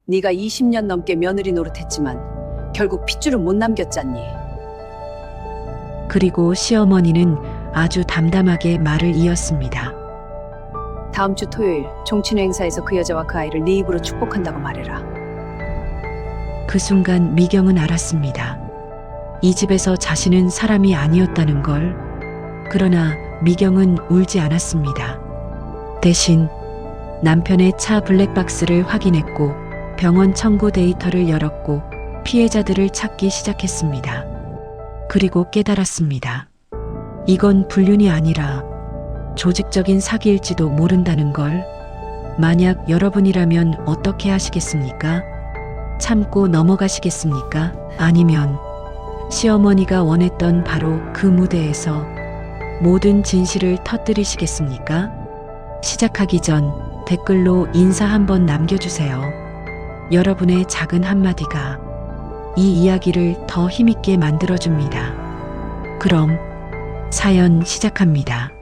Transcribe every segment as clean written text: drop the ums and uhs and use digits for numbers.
네가 20년 넘게 며느리 노릇했지만 결국 핏줄은 못 남겼잖니. 그리고 시어머니는 아주 담담하게 말을 이었습니다. 다음 주 토요일 종친회 행사에서 그 여자와 그 아이를 네 입으로 축복한다고 말해라. 그 순간 미경은 알았습니다. 이 집에서 자신은 사람이 아니었다는 걸. 그러나 미경은 울지 않았습니다. 대신 남편의 차 블랙박스를 확인했고 병원 청구 데이터를 열었고 피해자들을 찾기 시작했습니다. 그리고 깨달았습니다. 이건 불륜이 아니라 조직적인 사기일지도 모른다는 걸. 만약 여러분이라면 어떻게 하시겠습니까? 참고 넘어가시겠습니까? 아니면 시어머니가 원했던 바로 그 무대에서 모든 진실을 터뜨리시겠습니까? 시작하기 전 댓글로 인사 한번 남겨주세요. 여러분의 작은 한마디가 이 이야기를 더 힘있게 만들어줍니다. 그럼 사연 시작합니다.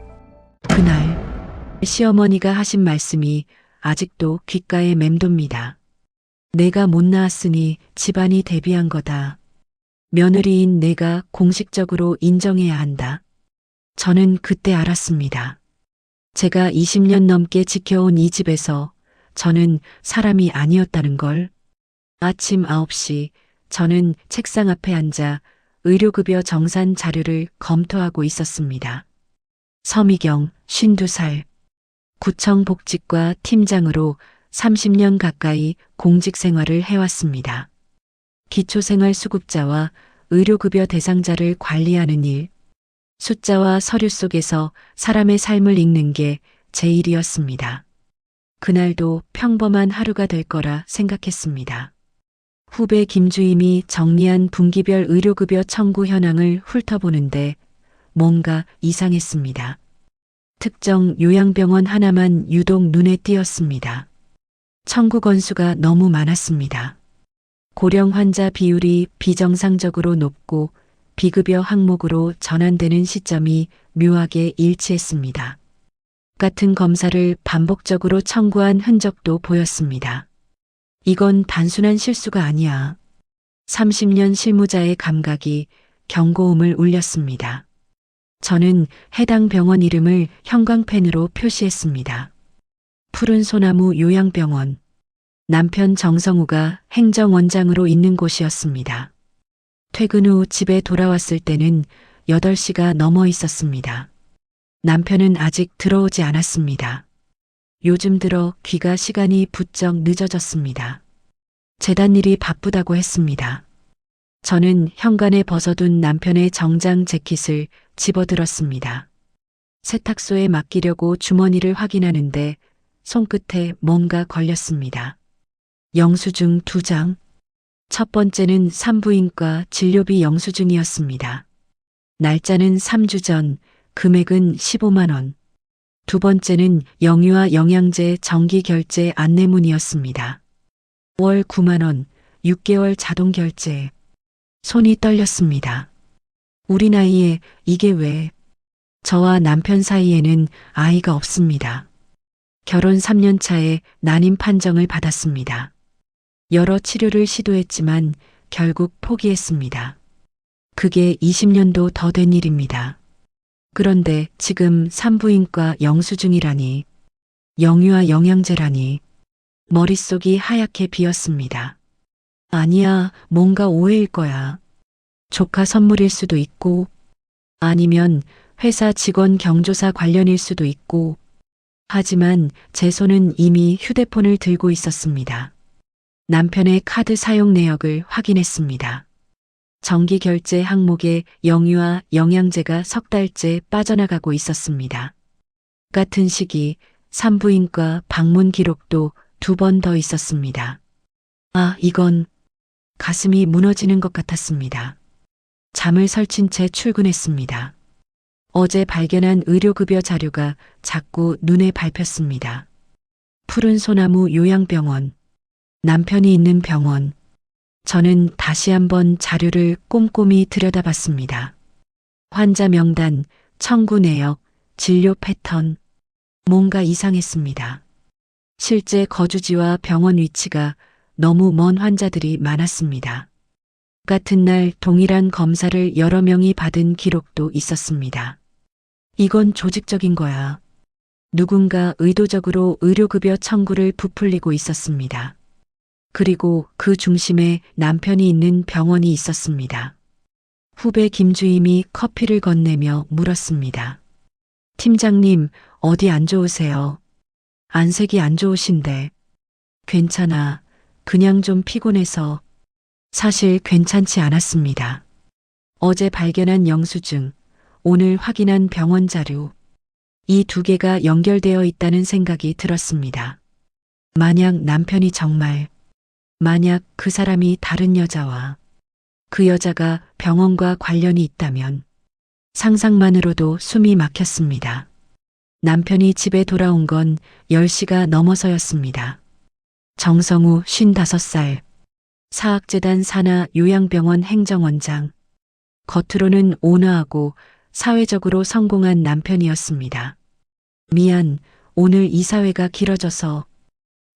그날 시어머니가 하신 말씀이 아직도 귓가에 맴돕니다. 내가 못 낳았으니 집안이 대비한 거다. 며느리인 내가 공식적으로 인정해야 한다. 저는 그때 알았습니다. 제가 20년 넘게 지켜온 이 집에서 저는 사람이 아니었다는 걸. 아침 9시 저는 책상 앞에 앉아 의료급여 정산 자료를 검토하고 있었습니다. 서미경 52살. 구청 복지과 팀장으로 30년 가까이 공직 생활을 해왔습니다. 기초생활수급자와 의료급여 대상자를 관리하는 일, 숫자와 서류 속에서 사람의 삶을 읽는 게 제 일이었습니다. 그날도 평범한 하루가 될 거라 생각했습니다. 후배 김주임이 정리한 분기별 의료급여 청구 현황을 훑어보는데 뭔가 이상했습니다. 특정 요양병원 하나만 유독 눈에 띄었습니다. 청구 건수가 너무 많았습니다. 고령 환자 비율이 비정상적으로 높고 비급여 항목으로 전환되는 시점이 묘하게 일치했습니다. 같은 검사를 반복적으로 청구한 흔적도 보였습니다. 이건 단순한 실수가 아니야. 30년 실무자의 감각이 경고음을 울렸습니다. 저는 해당 병원 이름을 형광펜으로 표시했습니다. 푸른 소나무 요양병원. 남편 정성우가 행정원장으로 있는 곳이었습니다. 퇴근 후 집에 돌아왔을 때는 8시가 넘어 있었습니다. 남편은 아직 들어오지 않았습니다. 요즘 들어 귀가 시간이 부쩍 늦어졌습니다. 재단 일이 바쁘다고 했습니다. 저는 현관에 벗어둔 남편의 정장 재킷을 집어들었습니다. 세탁소에 맡기려고 주머니를 확인하는데 손끝에 뭔가 걸렸습니다. 영수증 2장. 첫 번째는 산부인과 진료비 영수증이었습니다. 날짜는 3주 전, 금액은 15만 원. 두 번째는 영유아 영양제 정기 결제 안내문이었습니다. 월 9만 원, 6개월 자동 결제. 손이 떨렸습니다. 우리 나이에 이게 왜? 저와 남편 사이에는 아이가 없습니다. 결혼 3년 차에 난임 판정을 받았습니다. 여러 치료를 시도했지만 결국 포기했습니다. 그게 20년도 더 된 일입니다. 그런데 지금 산부인과 영수증이라니, 영유아 영양제라니, 머릿속이 하얗게 비었습니다. 아니야, 뭔가 오해일 거야. 조카 선물일 수도 있고, 아니면 회사 직원 경조사 관련일 수도 있고, 하지만 제 손은 이미 휴대폰을 들고 있었습니다. 남편의 카드 사용 내역을 확인했습니다. 정기 결제 항목에 영유아 영양제가 3달째 빠져나가고 있었습니다. 같은 시기 산부인과 방문 기록도 2번 더 있었습니다. 아, 이건 가슴이 무너지는 것 같았습니다. 잠을 설친 채 출근했습니다. 어제 발견한 의료급여 자료가 자꾸 눈에 밟혔습니다. 푸른 소나무 요양병원, 남편이 있는 병원. 저는 다시 한번 자료를 꼼꼼히 들여다봤습니다. 환자 명단, 청구 내역, 진료 패턴. 뭔가 이상했습니다. 실제 거주지와 병원 위치가 너무 먼 환자들이 많았습니다. 같은 날 동일한 검사를 여러 명이 받은 기록도 있었습니다. 이건 조직적인 거야. 누군가 의도적으로 의료급여 청구를 부풀리고 있었습니다. 그리고 그 중심에 남편이 있는 병원이 있었습니다. 후배 김주임이 커피를 건네며 물었습니다. 팀장님, 어디 안 좋으세요? 안색이 안 좋으신데. 괜찮아. 그냥 좀 피곤해서. 사실 괜찮지 않았습니다. 어제 발견한 영수증, 오늘 확인한 병원 자료. 이 두 개가 연결되어 있다는 생각이 들었습니다. 만약 남편이 만약 그 사람이 다른 여자와 그 여자가 병원과 관련이 있다면 상상만으로도 숨이 막혔습니다. 남편이 집에 돌아온 건 10시가 넘어서였습니다. 정성우 55살, 사학재단 산하 요양병원 행정원장. 겉으로는 온화하고 사회적으로 성공한 남편이었습니다. 미안, 오늘 이사회가 길어져서.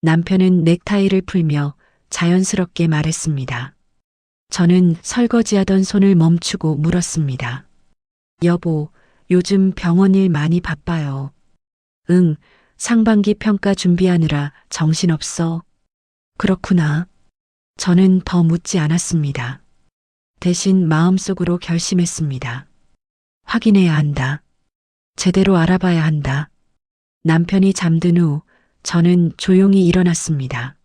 남편은 넥타이를 풀며 자연스럽게 말했습니다. 저는 설거지하던 손을 멈추고 물었습니다. 여보, 요즘 병원 일 많이 바빠요. 응, 상반기 평가 준비하느라 정신없어. 그렇구나. 저는 더 묻지 않았습니다. 대신 마음속으로 결심했습니다. 확인해야 한다. 제대로 알아봐야 한다. 남편이 잠든 후 저는 조용히 일어났습니다.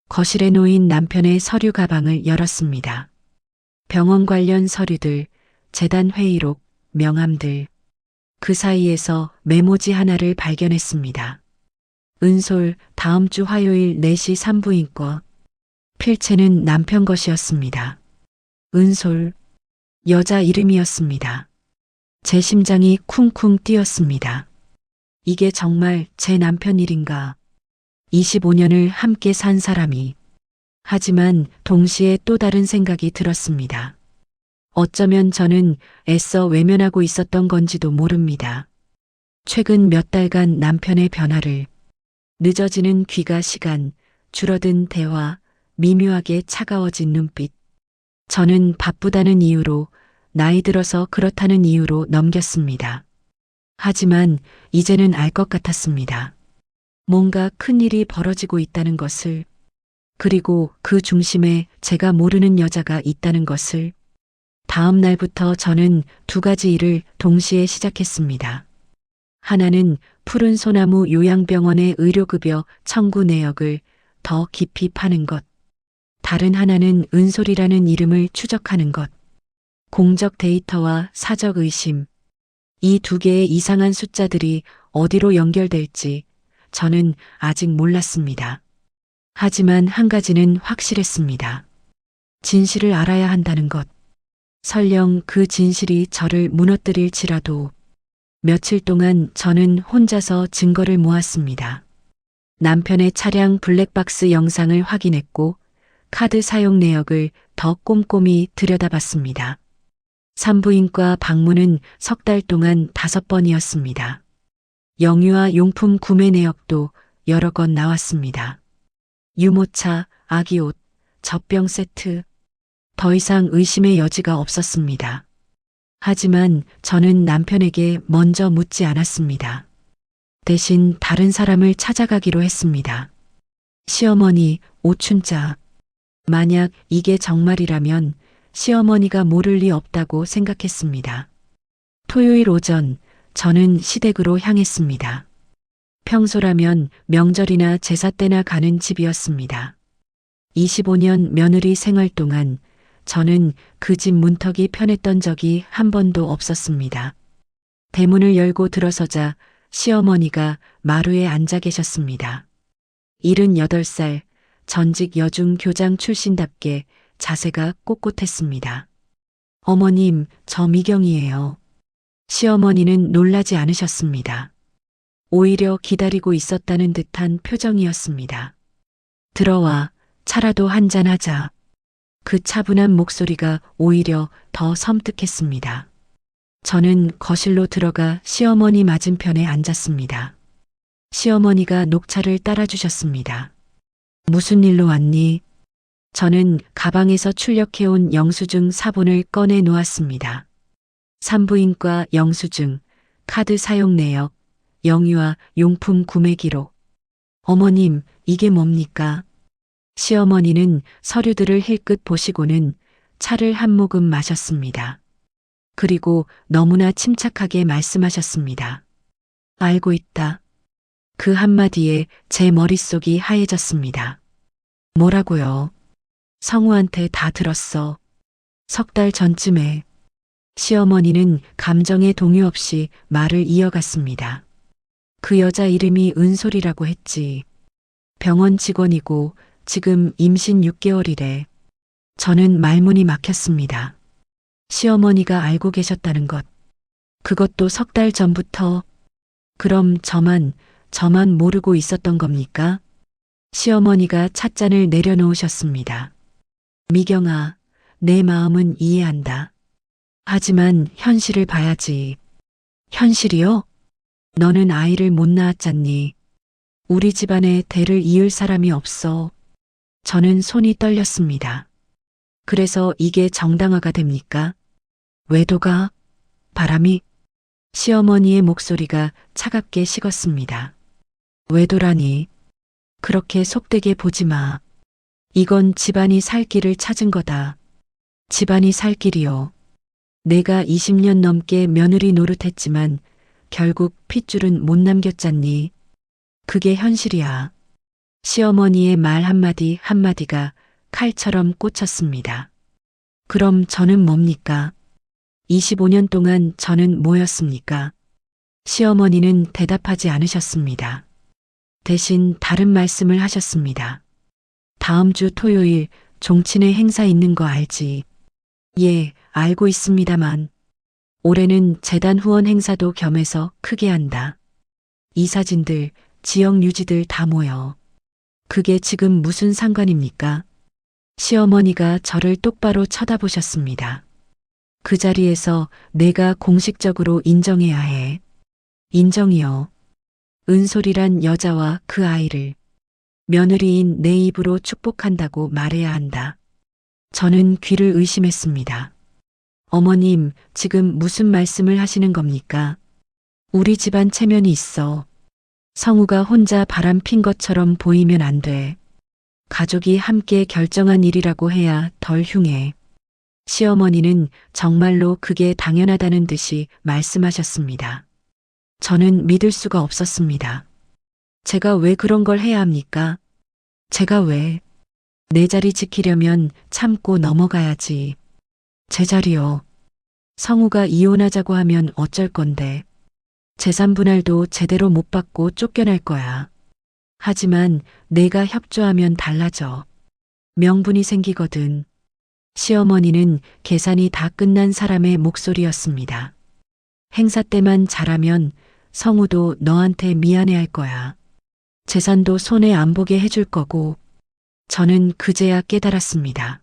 거실에 놓인 남편의 서류 가방을 열었습니다. 병원 관련 서류들, 재단 회의록, 명함들. 그 사이에서 메모지 하나를 발견했습니다. 은솔 다음 주 화요일 4시 산부인과. 필체는 남편 것이었습니다. 은솔, 여자 이름이었습니다. 제 심장이 쿵쿵 뛰었습니다. 이게 정말 제 남편 일인가? 25년을 함께 산 사람이. 하지만 동시에 또 다른 생각이 들었습니다. 어쩌면 저는 애써 외면하고 있었던 건지도 모릅니다. 최근 몇 달간 남편의 변화를, 늦어지는 귀가 시간, 줄어든 대화, 미묘하게 차가워진 눈빛. 저는 바쁘다는 이유로, 나이 들어서 그렇다는 이유로 넘겼습니다. 하지만 이제는 알 것 같았습니다. 뭔가 큰 일이 벌어지고 있다는 것을, 그리고 그 중심에 제가 모르는 여자가 있다는 것을. 다음 날부터 저는 2가지 일을 동시에 시작했습니다. 하나는 푸른 소나무 요양병원의 의료급여 청구 내역을 더 깊이 파는 것. 다른 하나는 은솔이라는 이름을 추적하는 것. 공적 데이터와 사적 의심. 이 2개의 이상한 숫자들이 어디로 연결될지 저는 아직 몰랐습니다. 하지만 한 가지는 확실했습니다. 진실을 알아야 한다는 것. 설령 그 진실이 저를 무너뜨릴지라도. 며칠 동안 저는 혼자서 증거를 모았습니다. 남편의 차량 블랙박스 영상을 확인했고 카드 사용 내역을 더 꼼꼼히 들여다봤습니다. 산부인과 방문은 3달 동안 5번이었습니다. 영유아 용품 구매 내역도 여러 건 나왔습니다. 유모차, 아기 옷, 젖병 세트. 더 이상 의심의 여지가 없었습니다. 하지만 저는 남편에게 먼저 묻지 않았습니다. 대신 다른 사람을 찾아가기로 했습니다. 시어머니, 오춘자. 만약 이게 정말이라면 시어머니가 모를 리 없다고 생각했습니다. 토요일 오전 저는 시댁으로 향했습니다. 평소라면 명절이나 제사 때나 가는 집이었습니다. 25년 며느리 생활 동안 저는 그 집 문턱이 편했던 적이 한 번도 없었습니다. 대문을 열고 들어서자 시어머니가 마루에 앉아 계셨습니다. 78살 전직 여중 교장 출신답게 자세가 꼿꼿했습니다. 어머님, 저 미경이에요. 시어머니는 놀라지 않으셨습니다. 오히려 기다리고 있었다는 듯한 표정이었습니다. 들어와, 차라도 한잔하자. 그 차분한 목소리가 오히려 더 섬뜩했습니다. 저는 거실로 들어가 시어머니 맞은편에 앉았습니다. 시어머니가 녹차를 따라주셨습니다. 무슨 일로 왔니? 저는 가방에서 출력해온 영수증 사본을 꺼내 놓았습니다. 산부인과 영수증, 카드 사용 내역, 영유아 용품 구매 기록. 어머님, 이게 뭡니까? 시어머니는 서류들을 힐끗 보시고는 차를 한 모금 마셨습니다. 그리고 너무나 침착하게 말씀하셨습니다. 알고 있다. 그 한마디에 제 머릿속이 하얘졌습니다. 뭐라고요? 성우한테 다 들었어. 석 달 전쯤에. 시어머니는 감정의 동요 없이 말을 이어갔습니다. 그 여자 이름이 은솔이라고 했지. 병원 직원이고 지금 임신 6개월이래. 저는 말문이 막혔습니다. 시어머니가 알고 계셨다는 것. 그것도 석 달 전부터. 그럼 저만 모르고 있었던 겁니까? 시어머니가 찻잔을 내려놓으셨습니다. 미경아, 내 마음은 이해한다. 하지만 현실을 봐야지. 현실이요? 너는 아이를 못 낳았잖니. 우리 집안에 대를 이을 사람이 없어. 저는 손이 떨렸습니다. 그래서 이게 정당화가 됩니까? 외도가? 바람이? 시어머니의 목소리가 차갑게 식었습니다. 외도라니. 그렇게 속되게 보지 마. 이건 집안이 살 길을 찾은 거다. 집안이 살 길이요. 내가 20년 넘게 며느리 노릇했지만 결국 핏줄은 못 남겼잖니. 그게 현실이야. 시어머니의 말 한마디 한마디가 칼처럼 꽂혔습니다. 그럼 저는 뭡니까? 25년 동안 저는 뭐였습니까? 시어머니는 대답하지 않으셨습니다. 대신 다른 말씀을 하셨습니다. 다음 주 토요일 종친회 행사 있는 거 알지? 예, 알고 있습니다만. 올해는 재단 후원 행사도 겸해서 크게 한다. 이사진들, 지역 유지들 다 모여. 그게 지금 무슨 상관입니까? 시어머니가 저를 똑바로 쳐다보셨습니다. 그 자리에서 내가 공식적으로 인정해야 해. 인정이요. 은솔이란 여자와 그 아이를 며느리인 내 입으로 축복한다고 말해야 한다. 저는 귀를 의심했습니다. 어머님, 지금 무슨 말씀을 하시는 겁니까? 우리 집안 체면이 있어. 성우가 혼자 바람 핀 것처럼 보이면 안 돼. 가족이 함께 결정한 일이라고 해야 덜 흉해. 시어머니는 정말로 그게 당연하다는 듯이 말씀하셨습니다. 저는 믿을 수가 없었습니다. 제가 왜 그런 걸 해야 합니까? 제가 왜? 내 자리 지키려면 참고 넘어가야지. 제 자리요. 성우가 이혼하자고 하면 어쩔 건데. 재산 분할도 제대로 못 받고 쫓겨날 거야. 하지만 내가 협조하면 달라져. 명분이 생기거든. 시어머니는 계산이 다 끝난 사람의 목소리였습니다. 행사 때만 잘하면 성우도 너한테 미안해할 거야. 재산도 손에 안 보게 해줄 거고. 저는 그제야 깨달았습니다.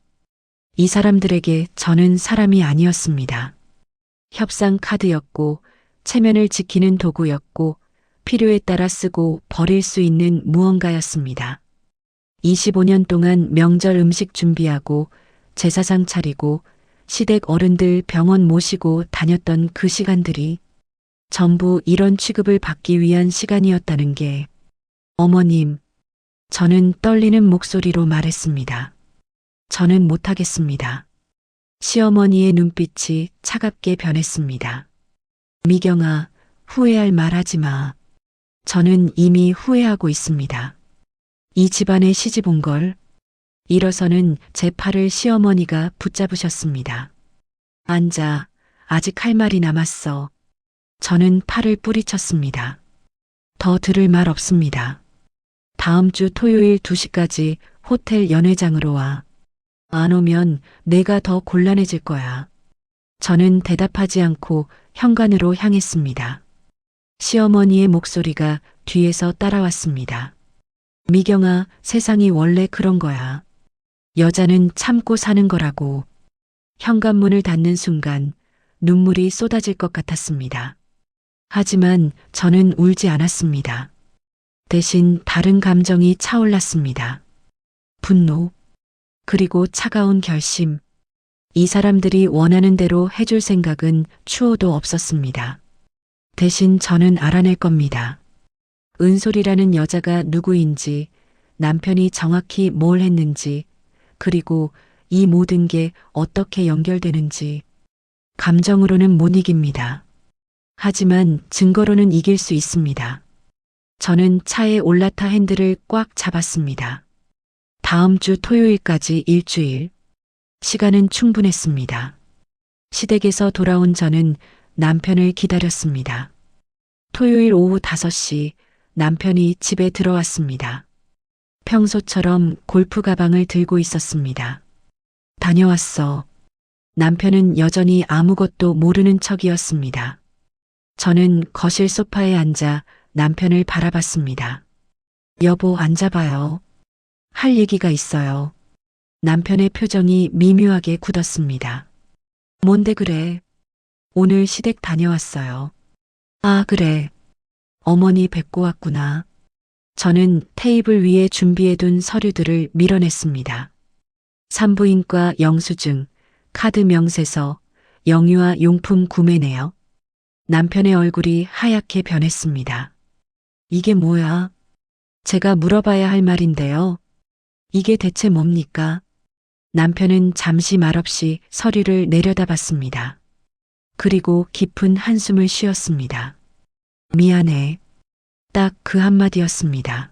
이 사람들에게 저는 사람이 아니었습니다. 협상 카드였고 체면을 지키는 도구였고 필요에 따라 쓰고 버릴 수 있는 무언가였습니다. 25년 동안 명절 음식 준비하고 제사상 차리고 시댁 어른들 병원 모시고 다녔던 그 시간들이 전부 이런 취급을 받기 위한 시간이었다는 게 어머님, 저는 떨리는 목소리로 말했습니다. 저는 못하겠습니다. 시어머니의 눈빛이 차갑게 변했습니다. 미경아, 후회할 말 하지 마. 저는 이미 후회하고 있습니다. 이 집안에 시집 온 걸. 일어서는 제 팔을 시어머니가 붙잡으셨습니다. 앉아, 아직 할 말이 남았어. 저는 팔을 뿌리쳤습니다. 더 들을 말 없습니다. 다음 주 토요일 2시까지 호텔 연회장으로 와. 안 오면 내가 더 곤란해질 거야. 저는 대답하지 않고 현관으로 향했습니다. 시어머니의 목소리가 뒤에서 따라왔습니다. 미경아, 세상이 원래 그런 거야. 여자는 참고 사는 거라고. 현관문을 닫는 순간 눈물이 쏟아질 것 같았습니다. 하지만 저는 울지 않았습니다. 대신 다른 감정이 차올랐습니다. 분노. 그리고 차가운 결심. 이 사람들이 원하는 대로 해줄 생각은 추호도 없었습니다. 대신 저는 알아낼 겁니다. 은솔이라는 여자가 누구인지, 남편이 정확히 뭘 했는지, 그리고 이 모든 게 어떻게 연결되는지. 감정으로는 못 이깁니다. 하지만 증거로는 이길 수 있습니다. 저는 차에 올라타 핸들을 꽉 잡았습니다. 다음 주 토요일까지 일주일. 시간은 충분했습니다. 시댁에서 돌아온 저는 남편을 기다렸습니다. 토요일 오후 5시 남편이 집에 들어왔습니다. 평소처럼 골프 가방을 들고 있었습니다. 다녀왔어. 남편은 여전히 아무것도 모르는 척이었습니다. 저는 거실 소파에 앉아 남편을 바라봤습니다. 여보, 앉아봐요. 할 얘기가 있어요. 남편의 표정이 미묘하게 굳었습니다. 뭔데 그래? 오늘 시댁 다녀왔어요. 아, 그래. 어머니 뵙고 왔구나. 저는 테이블 위에 준비해둔 서류들을 밀어냈습니다. 산부인과 영수증, 카드 명세서, 영유아 용품 구매 내역. 남편의 얼굴이 하얗게 변했습니다. 이게 뭐야? 제가 물어봐야 할 말인데요. 이게 대체 뭡니까? 남편은 잠시 말없이 서류를 내려다봤습니다. 그리고 깊은 한숨을 쉬었습니다. 미안해. 딱 그 한마디였습니다.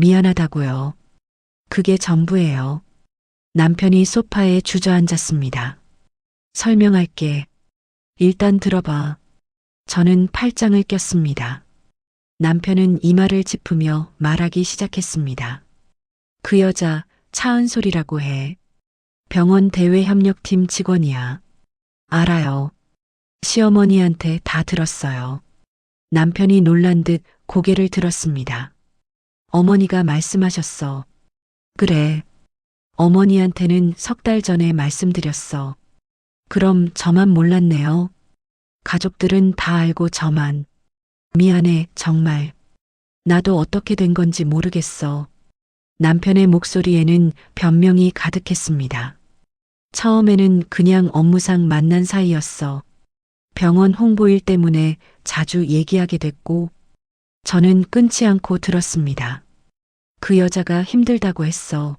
미안하다고요. 그게 전부예요. 남편이 소파에 주저앉았습니다. 설명할게. 일단 들어봐. 저는 팔짱을 꼈습니다. 남편은 이마를 짚으며 말하기 시작했습니다. 그 여자 차은솔이라고 해. 병원 대외협력팀 직원이야. 알아요. 시어머니한테 다 들었어요. 남편이 놀란 듯 고개를 들었습니다. 어머니가 말씀하셨어. 그래. 어머니한테는 3달 전에 말씀드렸어. 그럼 저만 몰랐네요. 가족들은 다 알고 저만. 미안해, 정말. 나도 어떻게 된 건지 모르겠어. 남편의 목소리에는 변명이 가득했습니다. 처음에는 그냥 업무상 만난 사이였어. 병원 홍보일 때문에 자주 얘기하게 됐고, 저는 끊지 않고 들었습니다. 그 여자가 힘들다고 했어.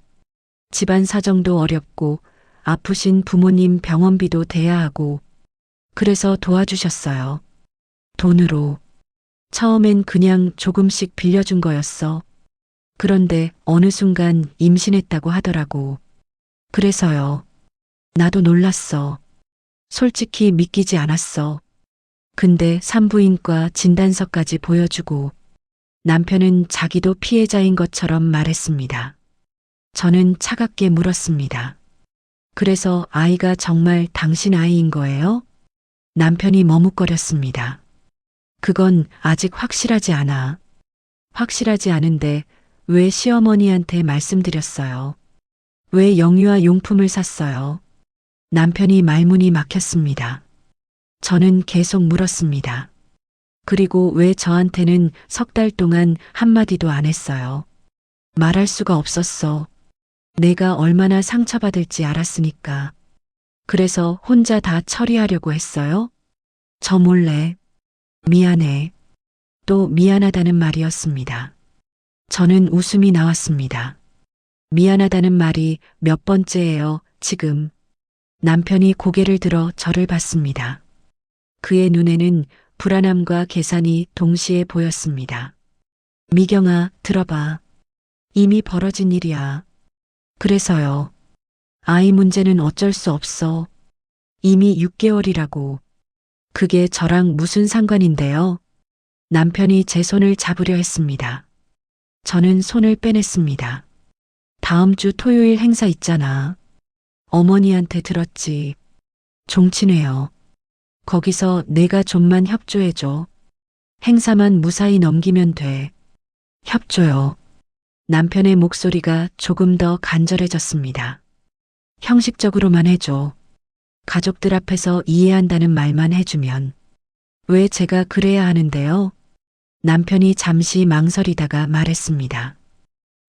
집안 사정도 어렵고, 아프신 부모님 병원비도 대야 하고, 그래서 도와주셨어요. 돈으로. 처음엔 그냥 조금씩 빌려준 거였어. 그런데 어느 순간 임신했다고 하더라고. 그래서요. 나도 놀랐어. 솔직히 믿기지 않았어. 근데 산부인과 진단서까지 보여주고 남편은 자기도 피해자인 것처럼 말했습니다. 저는 차갑게 물었습니다. 그래서 아이가 정말 당신 아이인 거예요? 남편이 머뭇거렸습니다. 그건 아직 확실하지 않아. 확실하지 않은데 왜 시어머니한테 말씀드렸어요? 왜 영유아 용품을 샀어요? 남편이 말문이 막혔습니다. 저는 계속 물었습니다. 그리고 왜 저한테는 3달 동안 한마디도 안 했어요? 말할 수가 없었어. 내가 얼마나 상처받을지 알았으니까. 그래서 혼자 다 처리하려고 했어요? 저 몰래. 미안해. 또 미안하다는 말이었습니다. 저는 웃음이 나왔습니다. 미안하다는 말이 몇 번째예요, 지금. 남편이 고개를 들어 저를 봤습니다. 그의 눈에는 불안함과 계산이 동시에 보였습니다. 미경아, 들어봐. 이미 벌어진 일이야. 그래서요. 아이 문제는 어쩔 수 없어. 이미 6개월이라고. 그게 저랑 무슨 상관인데요? 남편이 제 손을 잡으려 했습니다. 저는 손을 빼냈습니다. 다음 주 토요일 행사 있잖아. 어머니한테 들었지. 종친회요. 거기서 내가 좀만 협조해줘. 행사만 무사히 넘기면 돼. 협조요. 남편의 목소리가 조금 더 간절해졌습니다. 형식적으로만 해줘. 가족들 앞에서 이해한다는 말만 해주면. 왜 제가 그래야 하는데요? 남편이 잠시 망설이다가 말했습니다.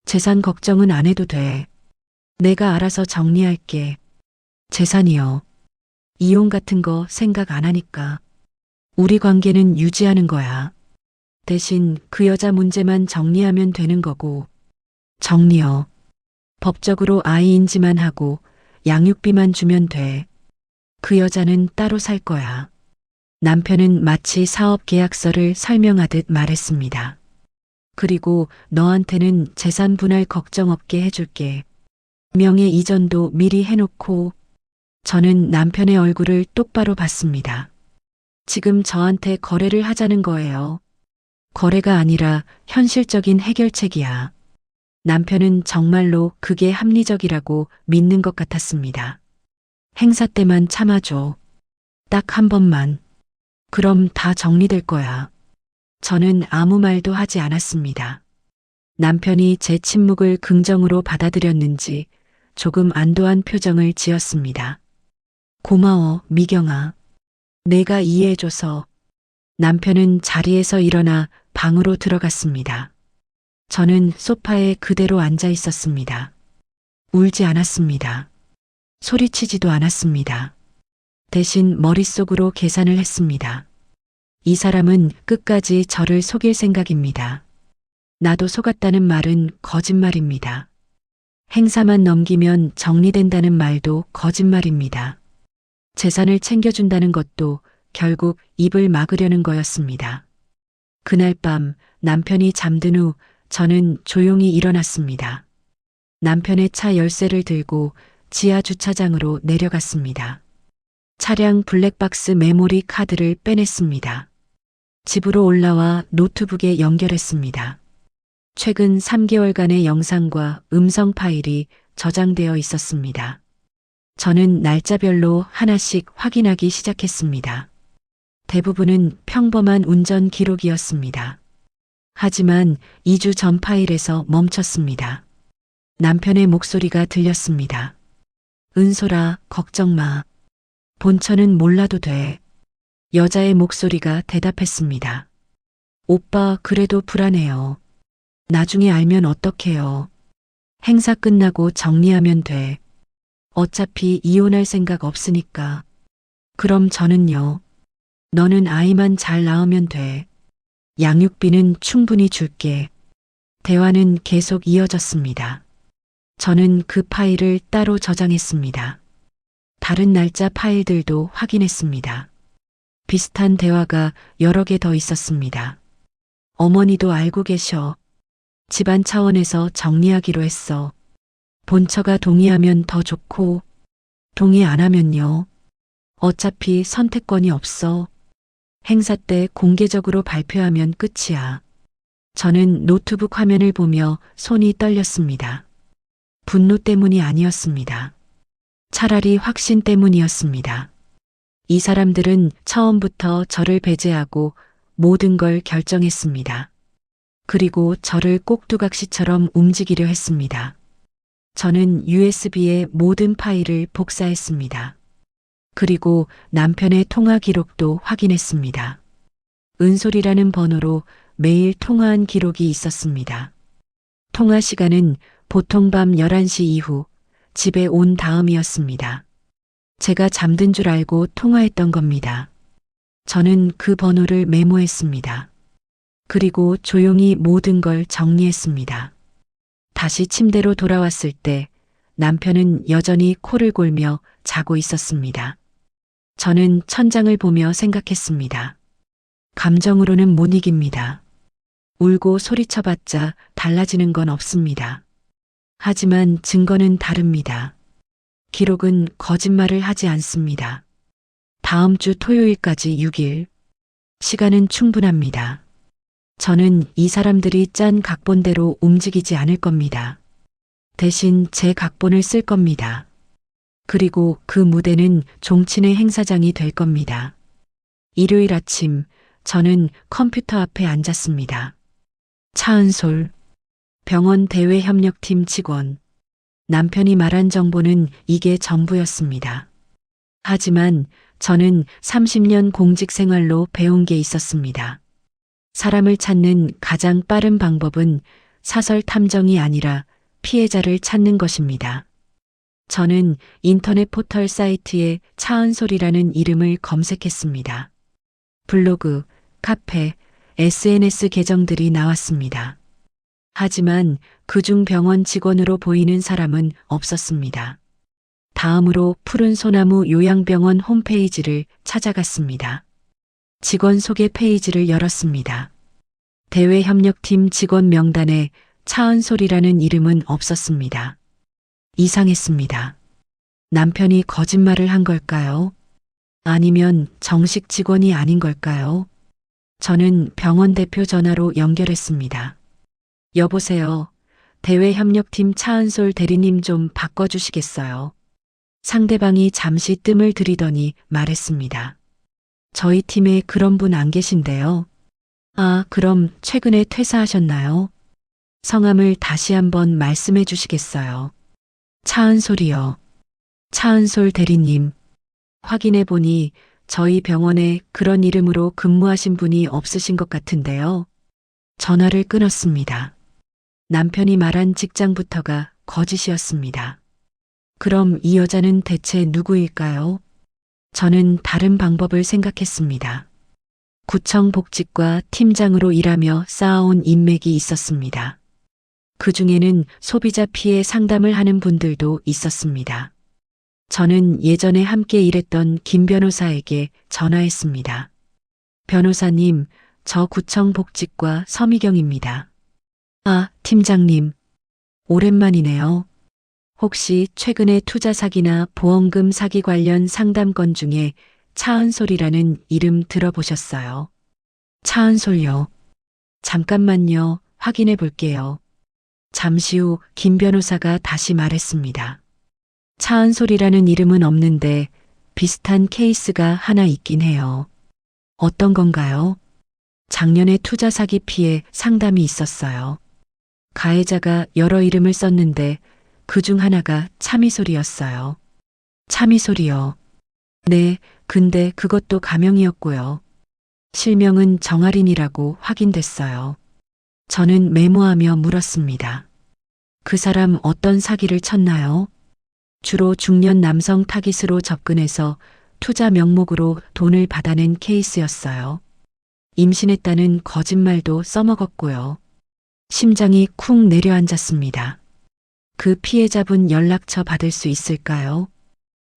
재산 걱정은 안 해도 돼. 내가 알아서 정리할게. 재산이요. 이혼 같은 거 생각 안 하니까. 우리 관계는 유지하는 거야. 대신 그 여자 문제만 정리하면 되는 거고. 정리요. 법적으로 아이 인지만 하고 양육비만 주면 돼. 그 여자는 따로 살 거야. 남편은 마치 사업 계약서를 설명하듯 말했습니다. 그리고 너한테는 재산 분할 걱정 없게 해줄게. 명예 이전도 미리 해놓고. 저는 남편의 얼굴을 똑바로 봤습니다. 지금 저한테 거래를 하자는 거예요. 거래가 아니라 현실적인 해결책이야. 남편은 정말로 그게 합리적이라고 믿는 것 같았습니다. 행사 때만 참아줘. 딱 한 번만. 그럼 다 정리될 거야. 저는 아무 말도 하지 않았습니다. 남편이 제 침묵을 긍정으로 받아들였는지 조금 안도한 표정을 지었습니다. 고마워, 미경아. 내가 이해해줘서. 남편은 자리에서 일어나 방으로 들어갔습니다. 저는 소파에 그대로 앉아 있었습니다. 울지 않았습니다. 소리치지도 않았습니다. 대신 머릿속으로 계산을 했습니다. 이 사람은 끝까지 저를 속일 생각입니다. 나도 속았다는 말은 거짓말입니다. 행사만 넘기면 정리된다는 말도 거짓말입니다. 재산을 챙겨준다는 것도 결국 입을 막으려는 거였습니다. 그날 밤 남편이 잠든 후 저는 조용히 일어났습니다. 남편의 차 열쇠를 들고 지하 주차장으로 내려갔습니다. 차량 블랙박스 메모리 카드를 빼냈습니다. 집으로 올라와 노트북에 연결했습니다. 최근 3개월간의 영상과 음성 파일이 저장되어 있었습니다. 저는 날짜별로 하나씩 확인하기 시작했습니다. 대부분은 평범한 운전 기록이었습니다. 하지만 2주 전 파일에서 멈췄습니다. 남편의 목소리가 들렸습니다. 은솔아, 걱정 마. 본처는 몰라도 돼. 여자의 목소리가 대답했습니다. 오빠, 그래도 불안해요. 나중에 알면 어떡해요. 행사 끝나고 정리하면 돼. 어차피 이혼할 생각 없으니까. 그럼 저는요. 너는 아이만 잘 낳으면 돼. 양육비는 충분히 줄게. 대화는 계속 이어졌습니다. 저는 그 파일을 따로 저장했습니다. 다른 날짜 파일들도 확인했습니다. 비슷한 대화가 여러 개 더 있었습니다. 어머니도 알고 계셔. 집안 차원에서 정리하기로 했어. 본처가 동의하면 더 좋고, 동의 안 하면요. 어차피 선택권이 없어. 행사 때 공개적으로 발표하면 끝이야. 저는 노트북 화면을 보며 손이 떨렸습니다. 분노 때문이 아니었습니다. 차라리 확신 때문이었습니다. 이 사람들은 처음부터 저를 배제하고 모든 걸 결정했습니다. 그리고 저를 꼭두각시처럼 움직이려 했습니다. 저는 USB에 모든 파일을 복사했습니다. 그리고 남편의 통화 기록도 확인했습니다. 은솔이라는 번호로 매일 통화한 기록이 있었습니다. 통화 시간은 보통 밤 11시 이후 집에 온 다음이었습니다. 제가 잠든 줄 알고 통화했던 겁니다. 저는 그 번호를 메모했습니다. 그리고 조용히 모든 걸 정리했습니다. 다시 침대로 돌아왔을 때 남편은 여전히 코를 골며 자고 있었습니다. 저는 천장을 보며 생각했습니다. 감정으로는 못 이깁니다. 울고 소리쳐봤자 달라지는 건 없습니다. 하지만 증거는 다릅니다. 기록은 거짓말을 하지 않습니다. 다음 주 토요일까지 6일. 시간은 충분합니다. 저는 이 사람들이 짠 각본대로 움직이지 않을 겁니다. 대신 제 각본을 쓸 겁니다. 그리고 그 무대는 종친의 행사장이 될 겁니다. 일요일 아침, 저는 컴퓨터 앞에 앉았습니다. 차은솔, 병원 대외협력팀 직원. 남편이 말한 정보는 이게 전부였습니다. 하지만 저는 30년 공직 생활로 배운 게 있었습니다. 사람을 찾는 가장 빠른 방법은 사설 탐정이 아니라 피해자를 찾는 것입니다. 저는 인터넷 포털 사이트에 차은솔이라는 이름을 검색했습니다. 블로그, 카페, SNS 계정들이 나왔습니다. 하지만 그중 병원 직원으로 보이는 사람은 없었습니다. 다음으로 푸른 소나무 요양병원 홈페이지를 찾아갔습니다. 직원 소개 페이지를 열었습니다. 대외협력팀 직원 명단에 차은솔이라는 이름은 없었습니다. 이상했습니다. 남편이 거짓말을 한 걸까요? 아니면 정식 직원이 아닌 걸까요? 저는 병원 대표 전화로 연결했습니다. 여보세요. 대외협력팀 차은솔 대리님 좀 바꿔주시겠어요? 상대방이 잠시 뜸을 들이더니 말했습니다. 저희 팀에 그런 분 안 계신데요. 아, 그럼 최근에 퇴사하셨나요? 성함을 다시 한번 말씀해 주시겠어요? 차은솔이요. 차은솔 대리님. 확인해 보니 저희 병원에 그런 이름으로 근무하신 분이 없으신 것 같은데요. 전화를 끊었습니다. 남편이 말한 직장부터가 거짓이었습니다. 그럼 이 여자는 대체 누구일까요? 저는 다른 방법을 생각했습니다. 구청 복지과 팀장으로 일하며 쌓아온 인맥이 있었습니다. 그 중에는 소비자 피해 상담을 하는 분들도 있었습니다. 저는 예전에 함께 일했던 김 변호사에게 전화했습니다. 변호사님, 저 구청 복지과 서미경입니다. 아, 팀장님. 오랜만이네요. 혹시 최근에 투자 사기나 보험금 사기 관련 상담건 중에 차은솔이라는 이름 들어보셨어요? 차은솔요. 잠깐만요. 확인해 볼게요. 잠시 후 김 변호사가 다시 말했습니다. 차은솔이라는 이름은 없는데 비슷한 케이스가 하나 있긴 해요. 어떤 건가요? 작년에 투자 사기 피해 상담이 있었어요. 가해자가 여러 이름을 썼는데 그중 하나가 차미솔이었어요. 차미솔이요. 네, 근데 그것도 가명이었고요. 실명은 정아린이라고 확인됐어요. 저는 메모하며 물었습니다. 그 사람 어떤 사기를 쳤나요? 주로 중년 남성 타깃으로 접근해서 투자 명목으로 돈을 받아낸 케이스였어요. 임신했다는 거짓말도 써먹었고요. 심장이 쿵 내려앉았습니다. 그 피해자분 연락처 받을 수 있을까요?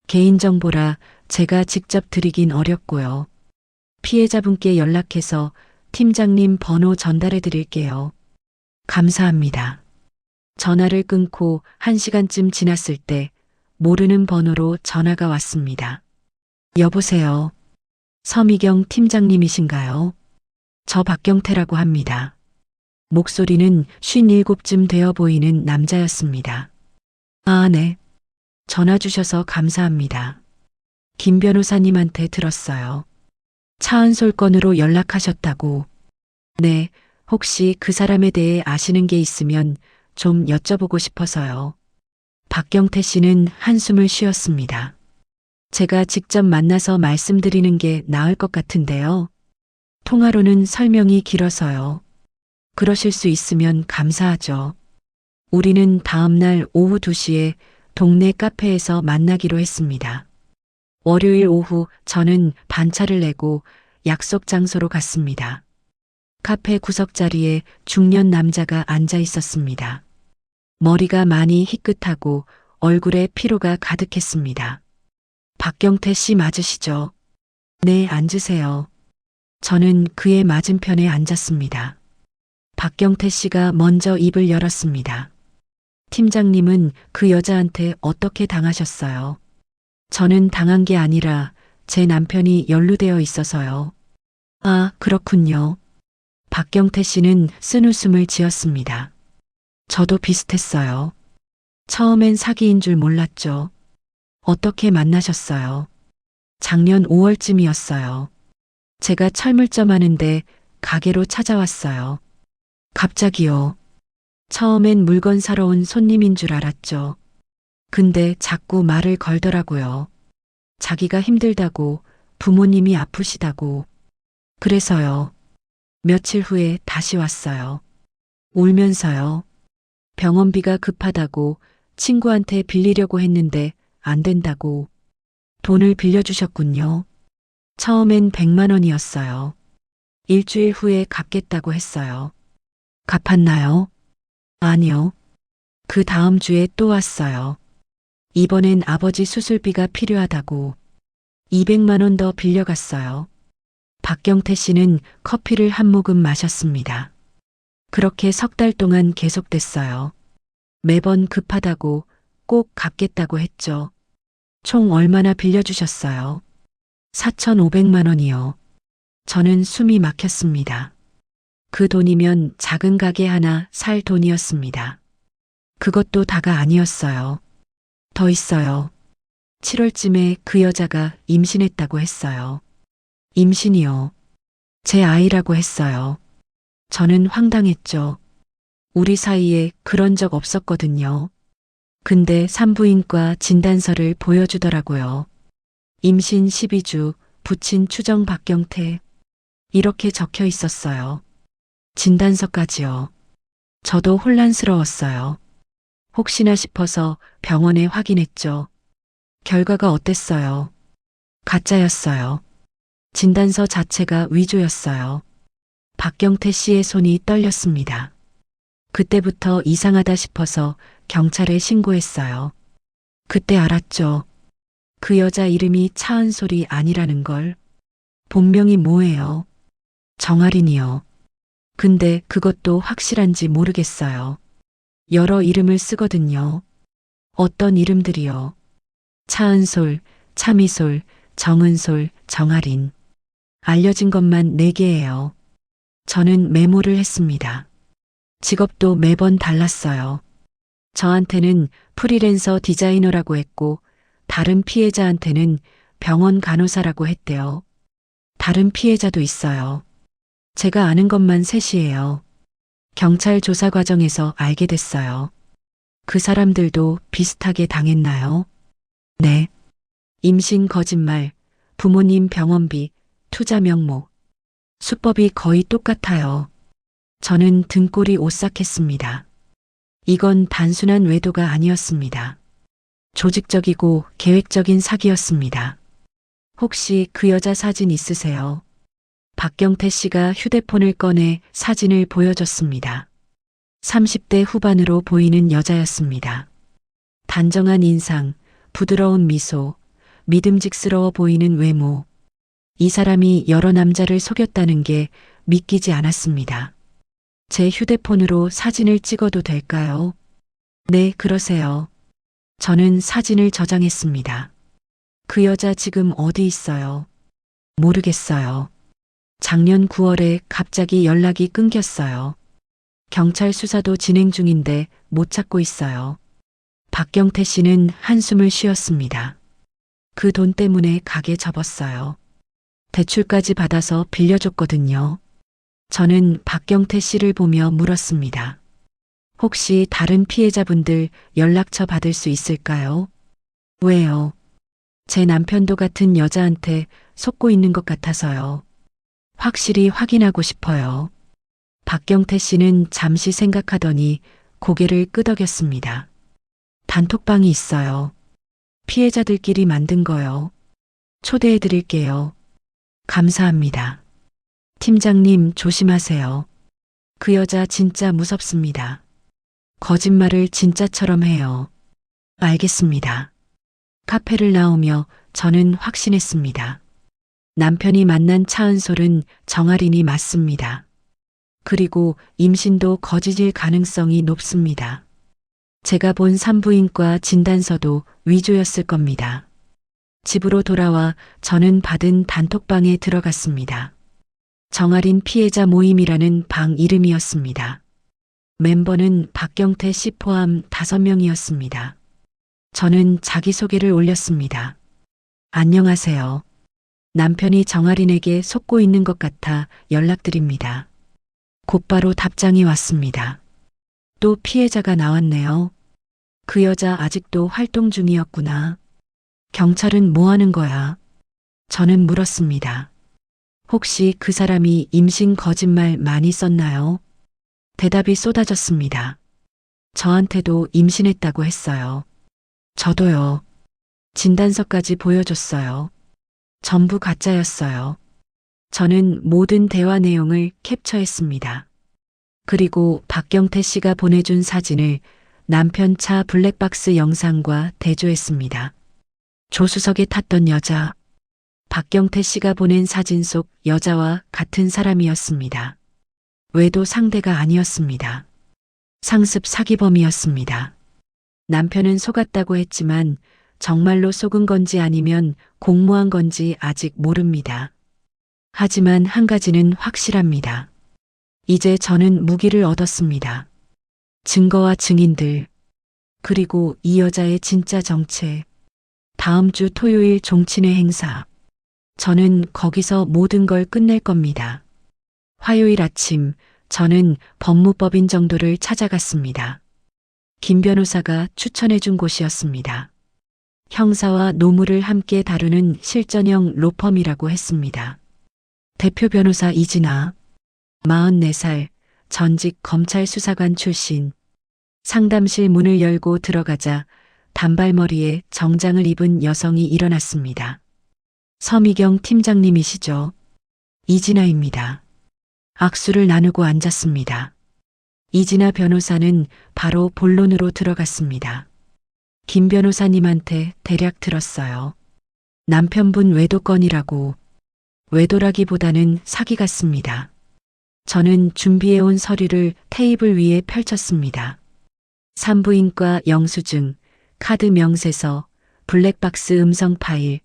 개인정보라 제가 직접 드리긴 어렵고요. 피해자분께 연락해서 팀장님 번호 전달해 드릴게요. 감사합니다. 전화를 끊고 1시간쯤 지났을 때 모르는 번호로 전화가 왔습니다. 여보세요. 서미경 팀장님이신가요? 저 박경태라고 합니다. 목소리는 57쯤 되어 보이는 남자였습니다. 아, 네. 전화 주셔서 감사합니다. 김 변호사님한테 들었어요. 차은솔 건으로 연락하셨다고. 네, 혹시 그 사람에 대해 아시는 게 있으면 좀 여쭤보고 싶어서요. 박경태 씨는 한숨을 쉬었습니다. 제가 직접 만나서 말씀드리는 게 나을 것 같은데요. 통화로는 설명이 길어서요. 그러실 수 있으면 감사하죠. 우리는 다음 날 오후 2시에 동네 카페에서 만나기로 했습니다. 월요일 오후 저는 반차를 내고 약속 장소로 갔습니다. 카페 구석자리에 중년 남자가 앉아 있었습니다. 머리가 많이 희끗하고 얼굴에 피로가 가득했습니다. 박경태 씨 맞으시죠? 네, 앉으세요. 저는 그의 맞은편에 앉았습니다. 박경태 씨가 먼저 입을 열었습니다. 팀장님은 그 여자한테 어떻게 당하셨어요? 저는 당한 게 아니라 제 남편이 연루되어 있어서요. 아, 그렇군요. 박경태 씨는 쓴웃음을 지었습니다. 저도 비슷했어요. 처음엔 사기인 줄 몰랐죠. 어떻게 만나셨어요? 작년 5월쯤이었어요. 제가 철물점 하는데 가게로 찾아왔어요. 갑자기요. 처음엔 물건 사러 온 손님인 줄 알았죠. 근데 자꾸 말을 걸더라고요. 자기가 힘들다고, 부모님이 아프시다고. 그래서요. 며칠 후에 다시 왔어요. 울면서요. 병원비가 급하다고 친구한테 빌리려고 했는데 안 된다고 돈을 빌려주셨군요. 처음엔 100만 원이었어요. 일주일 후에 갚겠다고 했어요. 갚았나요? 아니요. 그 다음 주에 또 왔어요. 이번엔 아버지 수술비가 필요하다고 200만 원 더 빌려갔어요. 박경태 씨는 커피를 한 모금 마셨습니다. 그렇게 석 달 동안 계속됐어요. 매번 급하다고 꼭 갚겠다고 했죠. 총 얼마나 빌려주셨어요? 4,500만 원이요. 저는 숨이 막혔습니다. 그 돈이면 작은 가게 하나 살 돈이었습니다. 그것도 다가 아니었어요. 더 있어요. 7월쯤에 그 여자가 임신했다고 했어요. 임신이요. 제 아이라고 했어요. 저는 황당했죠. 우리 사이에 그런 적 없었거든요. 근데 산부인과 진단서를 보여주더라고요. 임신 12주, 부친 추정 박경태. 이렇게 적혀 있었어요. 진단서까지요. 저도 혼란스러웠어요. 혹시나 싶어서 병원에 확인했죠. 결과가 어땠어요? 가짜였어요. 진단서 자체가 위조였어요. 박경태 씨의 손이 떨렸습니다. 그때부터 이상하다 싶어서 경찰에 신고했어요. 그때 알았죠. 그 여자 이름이 차은솔이 아니라는 걸. 본명이 뭐예요? 정아린이요. 근데 그것도 확실한지 모르겠어요. 여러 이름을 쓰거든요. 어떤 이름들이요? 차은솔, 차미솔, 정은솔, 정아린. 알려진 것만 4개예요. 저는 메모를 했습니다. 직업도 매번 달랐어요. 저한테는 프리랜서 디자이너라고 했고 다른 피해자한테는 병원 간호사라고 했대요. 다른 피해자도 있어요. 제가 아는 것만 셋이에요. 경찰 조사 과정에서 알게 됐어요. 그 사람들도 비슷하게 당했나요? 네. 임신 거짓말, 부모님 병원비, 투자 명목. 수법이 거의 똑같아요. 저는 등골이 오싹했습니다. 이건 단순한 외도가 아니었습니다. 조직적이고 계획적인 사기였습니다. 혹시 그 여자 사진 있으세요? 박경태 씨가 휴대폰을 꺼내 사진을 보여줬습니다. 30대 후반으로 보이는 여자였습니다. 단정한 인상, 부드러운 미소, 믿음직스러워 보이는 외모. 이 사람이 여러 남자를 속였다는 게 믿기지 않았습니다. 제 휴대폰으로 사진을 찍어도 될까요? 네, 그러세요. 저는 사진을 저장했습니다. 그 여자 지금 어디 있어요? 모르겠어요. 작년 9월에 갑자기 연락이 끊겼어요. 경찰 수사도 진행 중인데 못 찾고 있어요. 박경태 씨는 한숨을 쉬었습니다. 그 돈 때문에 가게 접었어요. 대출까지 받아서 빌려줬거든요. 저는 박경태 씨를 보며 물었습니다. 혹시 다른 피해자분들 연락처 받을 수 있을까요? 왜요? 제 남편도 같은 여자한테 속고 있는 것 같아서요. 확실히 확인하고 싶어요. 박경태 씨는 잠시 생각하더니 고개를 끄덕였습니다. 단톡방이 있어요. 피해자들끼리 만든 거요. 초대해 드릴게요. 감사합니다. 팀장님 조심하세요. 그 여자 진짜 무섭습니다. 거짓말을 진짜처럼 해요. 알겠습니다. 카페를 나오며 저는 확신했습니다. 남편이 만난 차은솔은 정아린이 맞습니다. 그리고 임신도 거짓일 가능성이 높습니다. 제가 본 산부인과 진단서도 위조였을 겁니다. 집으로 돌아와 저는 받은 단톡방에 들어갔습니다. 정아린 피해자 모임이라는 방 이름이었습니다. 멤버는 박경태 씨 포함 5명이었습니다. 저는 자기소개를 올렸습니다. 안녕하세요. 남편이 정아린에게 속고 있는 것 같아 연락드립니다. 곧바로 답장이 왔습니다. 또 피해자가 나왔네요. 그 여자 아직도 활동 중이었구나. 경찰은 뭐 하는 거야? 저는 물었습니다. 혹시 그 사람이 임신 거짓말 많이 썼나요? 대답이 쏟아졌습니다. 저한테도 임신했다고 했어요. 저도요. 진단서까지 보여줬어요. 전부 가짜였어요. 저는 모든 대화 내용을 캡처했습니다. 그리고 박경태 씨가 보내준 사진을 남편 차 블랙박스 영상과 대조했습니다. 조수석에 탔던 여자, 박경태 씨가 보낸 사진 속 여자와 같은 사람이었습니다. 외도 상대가 아니었습니다. 상습 사기범이었습니다. 남편은 속았다고 했지만 정말로 속은 건지 아니면 공모한 건지 아직 모릅니다. 하지만 한 가지는 확실합니다. 이제 저는 무기를 얻었습니다. 증거와 증인들, 그리고 이 여자의 진짜 정체. 다음 주 토요일 종친회 행사. 저는 거기서 모든 걸 끝낼 겁니다. 화요일 아침, 저는 법무법인 정도를 찾아갔습니다. 김 변호사가 추천해준 곳이었습니다. 형사와 노무를 함께 다루는 실전형 로펌이라고 했습니다. 대표 변호사 이진아, 44살, 전직 검찰 수사관 출신. 상담실 문을 열고 들어가자 단발머리에 정장을 입은 여성이 일어났습니다. 서미경 팀장님이시죠? 이진아입니다. 악수를 나누고 앉았습니다. 이진아 변호사는 바로 본론으로 들어갔습니다. 김 변호사님한테 대략 들었어요. 남편분 외도 건이라고. 외도라기보다는 사기 같습니다. 저는 준비해온 서류를 테이블 위에 펼쳤습니다. 산부인과 영수증, 카드 명세서, 블랙박스 음성 파일,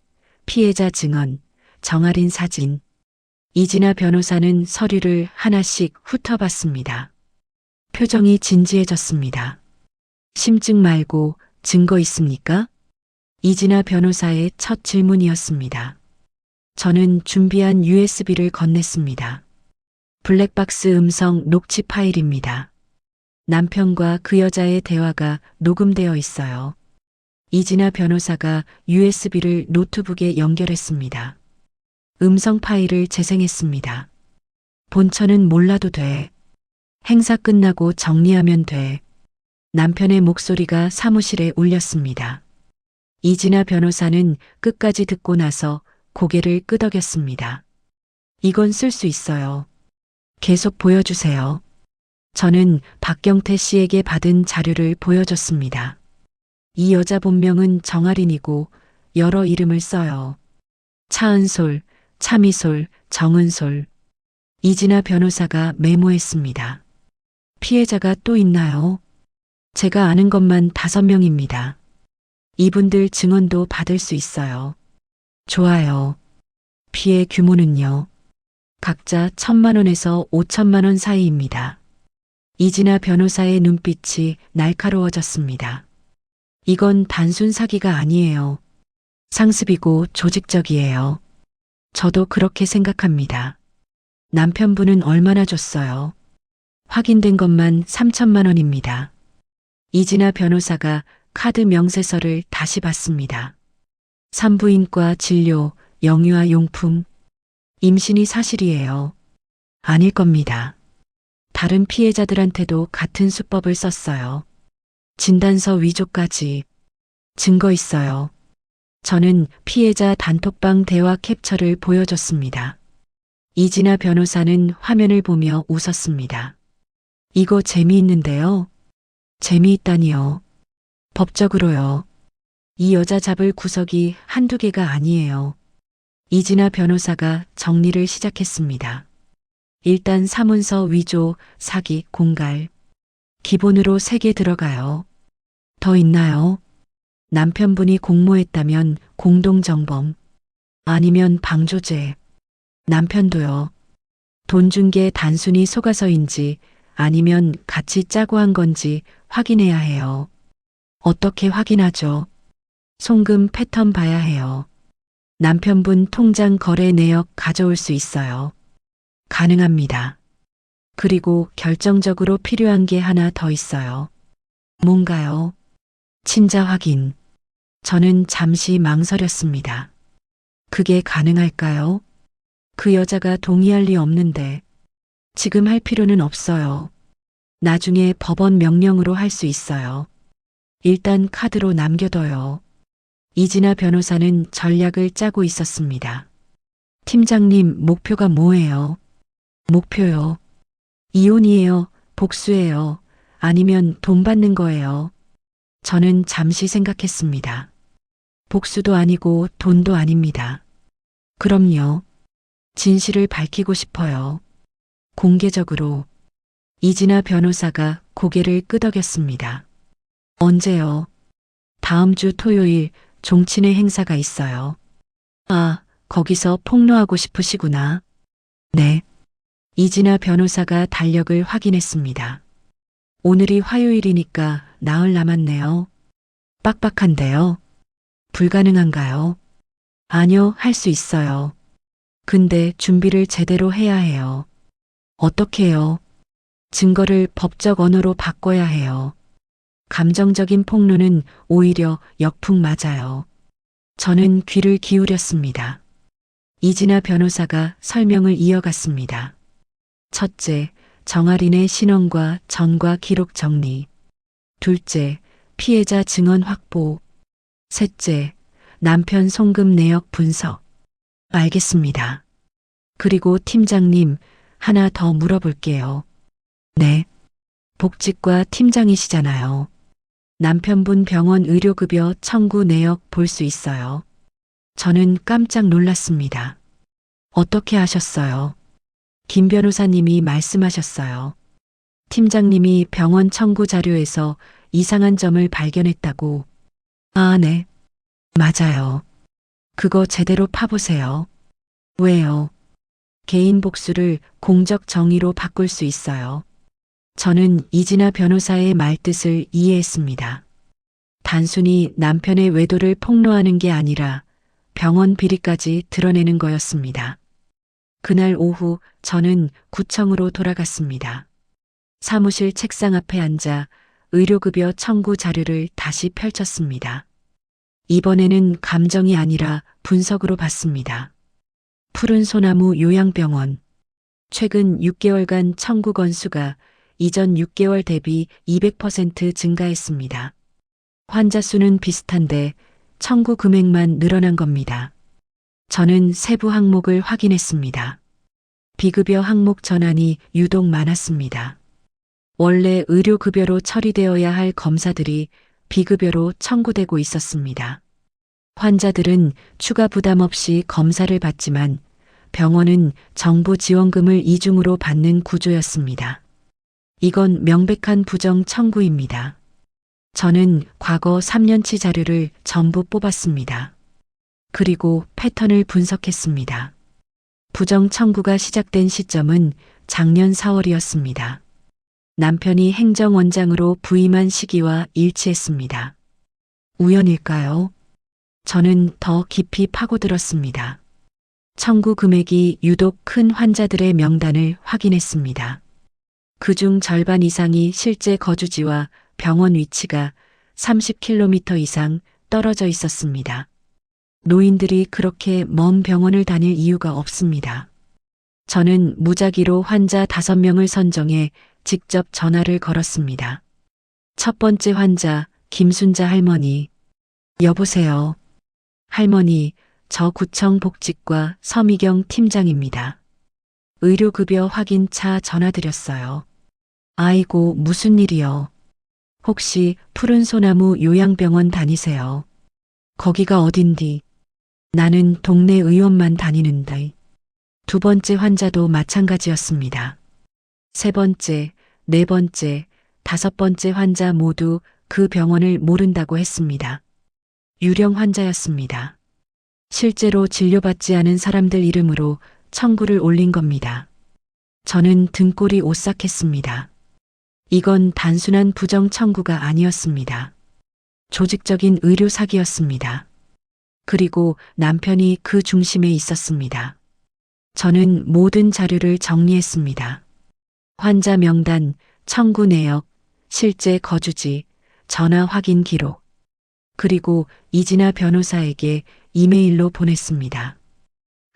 피해자 증언, 정아린 사진. 이진아 변호사는 서류를 하나씩 훑어봤습니다. 표정이 진지해졌습니다. 심증 말고 증거 있습니까? 이진아 변호사의 첫 질문이었습니다. 저는 준비한 USB를 건넸습니다. 블랙박스 음성 녹취 파일입니다. 남편과 그 여자의 대화가 녹음되어 있어요. 이진아 변호사가 USB를 노트북에 연결했습니다. 음성 파일을 재생했습니다. 본처는 몰라도 돼. 행사 끝나고 정리하면 돼. 남편의 목소리가 사무실에 울렸습니다. 이진아 변호사는 끝까지 듣고 나서 고개를 끄덕였습니다. 이건 쓸 수 있어요. 계속 보여주세요. 저는 박경태 씨에게 받은 자료를 보여줬습니다. 이 여자 본명은 정아린이고 여러 이름을 써요. 차은솔, 차미솔, 정은솔. 이진아 변호사가 메모했습니다. 피해자가 또 있나요? 제가 아는 것만 5명입니다. 이분들 증언도 받을 수 있어요. 좋아요. 피해 규모는요? 각자 1,000만 원에서 5천만 원 사이입니다. 이진아 변호사의 눈빛이 날카로워졌습니다. 이건 단순 사기가 아니에요. 상습이고 조직적이에요. 저도 그렇게 생각합니다. 남편분은 얼마나 줬어요? 확인된 것만 3천만 원입니다. 이진아 변호사가 카드 명세서를 다시 봤습니다. 산부인과 진료, 영유아 용품, 임신이 사실이에요. 아닐 겁니다. 다른 피해자들한테도 같은 수법을 썼어요. 진단서 위조까지. 증거 있어요. 저는 피해자 단톡방 대화 캡처를 보여줬습니다. 이진아 변호사는 화면을 보며 웃었습니다. 이거 재미있는데요? 재미있다니요. 법적으로요. 이 여자 잡을 구석이 한두 개가 아니에요. 이진아 변호사가 정리를 시작했습니다. 일단 사문서 위조, 사기, 공갈. 기본으로 3개 들어가요. 더 있나요? 남편분이 공모했다면 공동정범. 아니면 방조제. 남편도요. 돈 준 게 단순히 속아서인지 아니면 같이 짜고 한 건지 확인해야 해요. 어떻게 확인하죠? 송금 패턴 봐야 해요. 남편분 통장 거래 내역 가져올 수 있어요. 가능합니다. 그리고 결정적으로 필요한 게 하나 더 있어요. 뭔가요? 친자 확인. 저는 잠시 망설였습니다. 그게 가능할까요? 그 여자가 동의할 리 없는데 지금 할 필요는 없어요. 나중에 법원 명령으로 할 수 있어요. 일단 카드로 남겨둬요. 이진아 변호사는 전략을 짜고 있었습니다. 팀장님, 목표가 뭐예요? 목표요. 이혼이에요? 복수예요? 아니면 돈 받는 거예요? 저는 잠시 생각했습니다. 복수도 아니고 돈도 아닙니다. 그럼요. 진실을 밝히고 싶어요. 공개적으로. 이진아 변호사가 고개를 끄덕였습니다. 언제요? 다음 주 토요일 종친회 행사가 있어요. 아, 거기서 폭로하고 싶으시구나. 네. 이진아 변호사가 달력을 확인했습니다. 오늘이 화요일이니까 나흘 남았네요. 빡빡한데요. 불가능한가요? 아니요, 할 수 있어요. 근데 준비를 제대로 해야 해요. 어떻게 해요? 증거를 법적 언어로 바꿔야 해요. 감정적인 폭로는 오히려 역풍 맞아요. 저는 귀를 기울였습니다. 이진아 변호사가 설명을 이어갔습니다. 첫째, 정아린의 신원과 전과 기록 정리. 둘째, 피해자 증언 확보. 셋째, 남편 송금 내역 분석. 알겠습니다. 그리고 팀장님, 하나 더 물어볼게요. 네. 복직과 팀장이시잖아요. 남편분 병원 의료급여 청구 내역 볼 수 있어요. 저는 깜짝 놀랐습니다. 어떻게 하셨어요? 김 변호사님이 말씀하셨어요. 팀장님이 병원 청구 자료에서 이상한 점을 발견했다고. 아, 네. 맞아요. 그거 제대로 파보세요. 왜요? 개인 복수를 공적 정의로 바꿀 수 있어요. 저는 이진아 변호사의 말뜻을 이해했습니다. 단순히 남편의 외도를 폭로하는 게 아니라 병원 비리까지 드러내는 거였습니다. 그날 오후 저는 구청으로 돌아갔습니다. 사무실 책상 앞에 앉아 의료급여 청구 자료를 다시 펼쳤습니다. 이번에는 감정이 아니라 분석으로 봤습니다. 푸른 소나무 요양병원. 최근 6개월간 청구 건수가 이전 6개월 대비 200% 증가했습니다. 환자 수는 비슷한데 청구 금액만 늘어난 겁니다. 저는 세부 항목을 확인했습니다. 비급여 항목 전환이 유독 많았습니다. 원래 의료급여로 처리되어야 할 검사들이 비급여로 청구되고 있었습니다. 환자들은 추가 부담 없이 검사를 받지만 병원은 정부 지원금을 이중으로 받는 구조였습니다. 이건 명백한 부정 청구입니다. 저는 과거 3년치 자료를 전부 뽑았습니다. 그리고 패턴을 분석했습니다. 부정 청구가 시작된 시점은 작년 4월이었습니다. 남편이 행정원장으로 부임한 시기와 일치했습니다. 우연일까요? 저는 더 깊이 파고들었습니다. 청구 금액이 유독 큰 환자들의 명단을 확인했습니다. 그중 절반 이상이 실제 거주지와 병원 위치가 30km 이상 떨어져 있었습니다. 노인들이 그렇게 먼 병원을 다닐 이유가 없습니다. 저는 무작위로 환자 5명을 선정해 직접 전화를 걸었습니다. 첫 번째 환자, 김순자 할머니. 여보세요. 할머니, 저 구청 복직과 서미경 팀장입니다. 의료급여 확인차 전화드렸어요. 아이고, 무슨 일이요? 혹시 푸른 소나무 요양병원 다니세요? 거기가 어딘디? 나는 동네 의원만 다니는데. 두 번째 환자도 마찬가지였습니다. 세 번째, 네 번째, 다섯 번째 환자 모두 그 병원을 모른다고 했습니다. 유령 환자였습니다. 실제로 진료받지 않은 사람들 이름으로 청구를 올린 겁니다. 저는 등골이 오싹했습니다. 이건 단순한 부정 청구가 아니었습니다. 조직적인 의료 사기였습니다. 그리고 남편이 그 중심에 있었습니다. 저는 모든 자료를 정리했습니다. 환자 명단, 청구 내역, 실제 거주지, 전화 확인 기록, 그리고 이진아 변호사에게 이메일로 보냈습니다.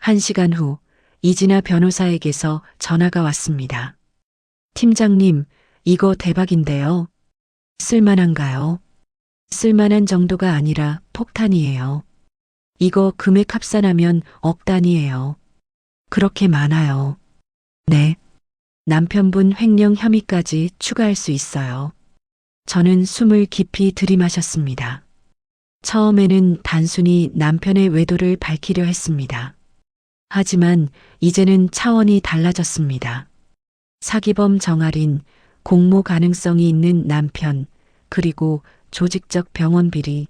1시간 후 이진아 변호사에게서 전화가 왔습니다. 팀장님, 이거 대박인데요. 쓸만한가요? 쓸만한 정도가 아니라 폭탄이에요. 이거 금액 합산하면 억 단위예요. 그렇게 많아요. 네. 남편분 횡령 혐의까지 추가할 수 있어요. 저는 숨을 깊이 들이마셨습니다. 처음에는 단순히 남편의 외도를 밝히려 했습니다. 하지만 이제는 차원이 달라졌습니다. 사기범 정아린, 공모 가능성이 있는 남편, 그리고 조직적 병원 비리.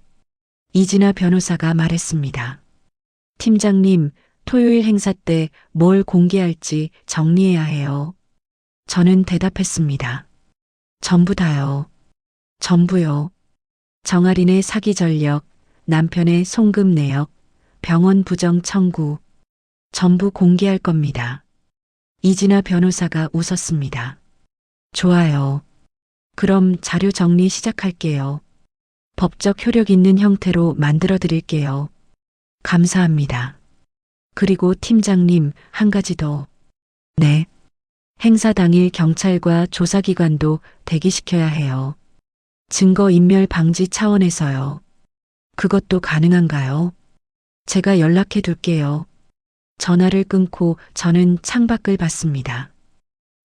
이진아 변호사가 말했습니다. 팀장님, 토요일 행사 때 뭘 공개할지 정리해야 해요. 저는 대답했습니다. 전부 다요. 전부요. 정아린의 사기 전력, 남편의 송금 내역, 병원 부정 청구, 전부 공개할 겁니다. 이진아 변호사가 웃었습니다. 좋아요. 그럼 자료 정리 시작할게요. 법적 효력 있는 형태로 만들어 드릴게요. 감사합니다. 그리고 팀장님, 한 가지 더. 네. 행사 당일 경찰과 조사기관도 대기시켜야 해요. 증거인멸 방지 차원에서요. 그것도 가능한가요? 제가 연락해 둘게요. 전화를 끊고 저는 창밖을 봤습니다.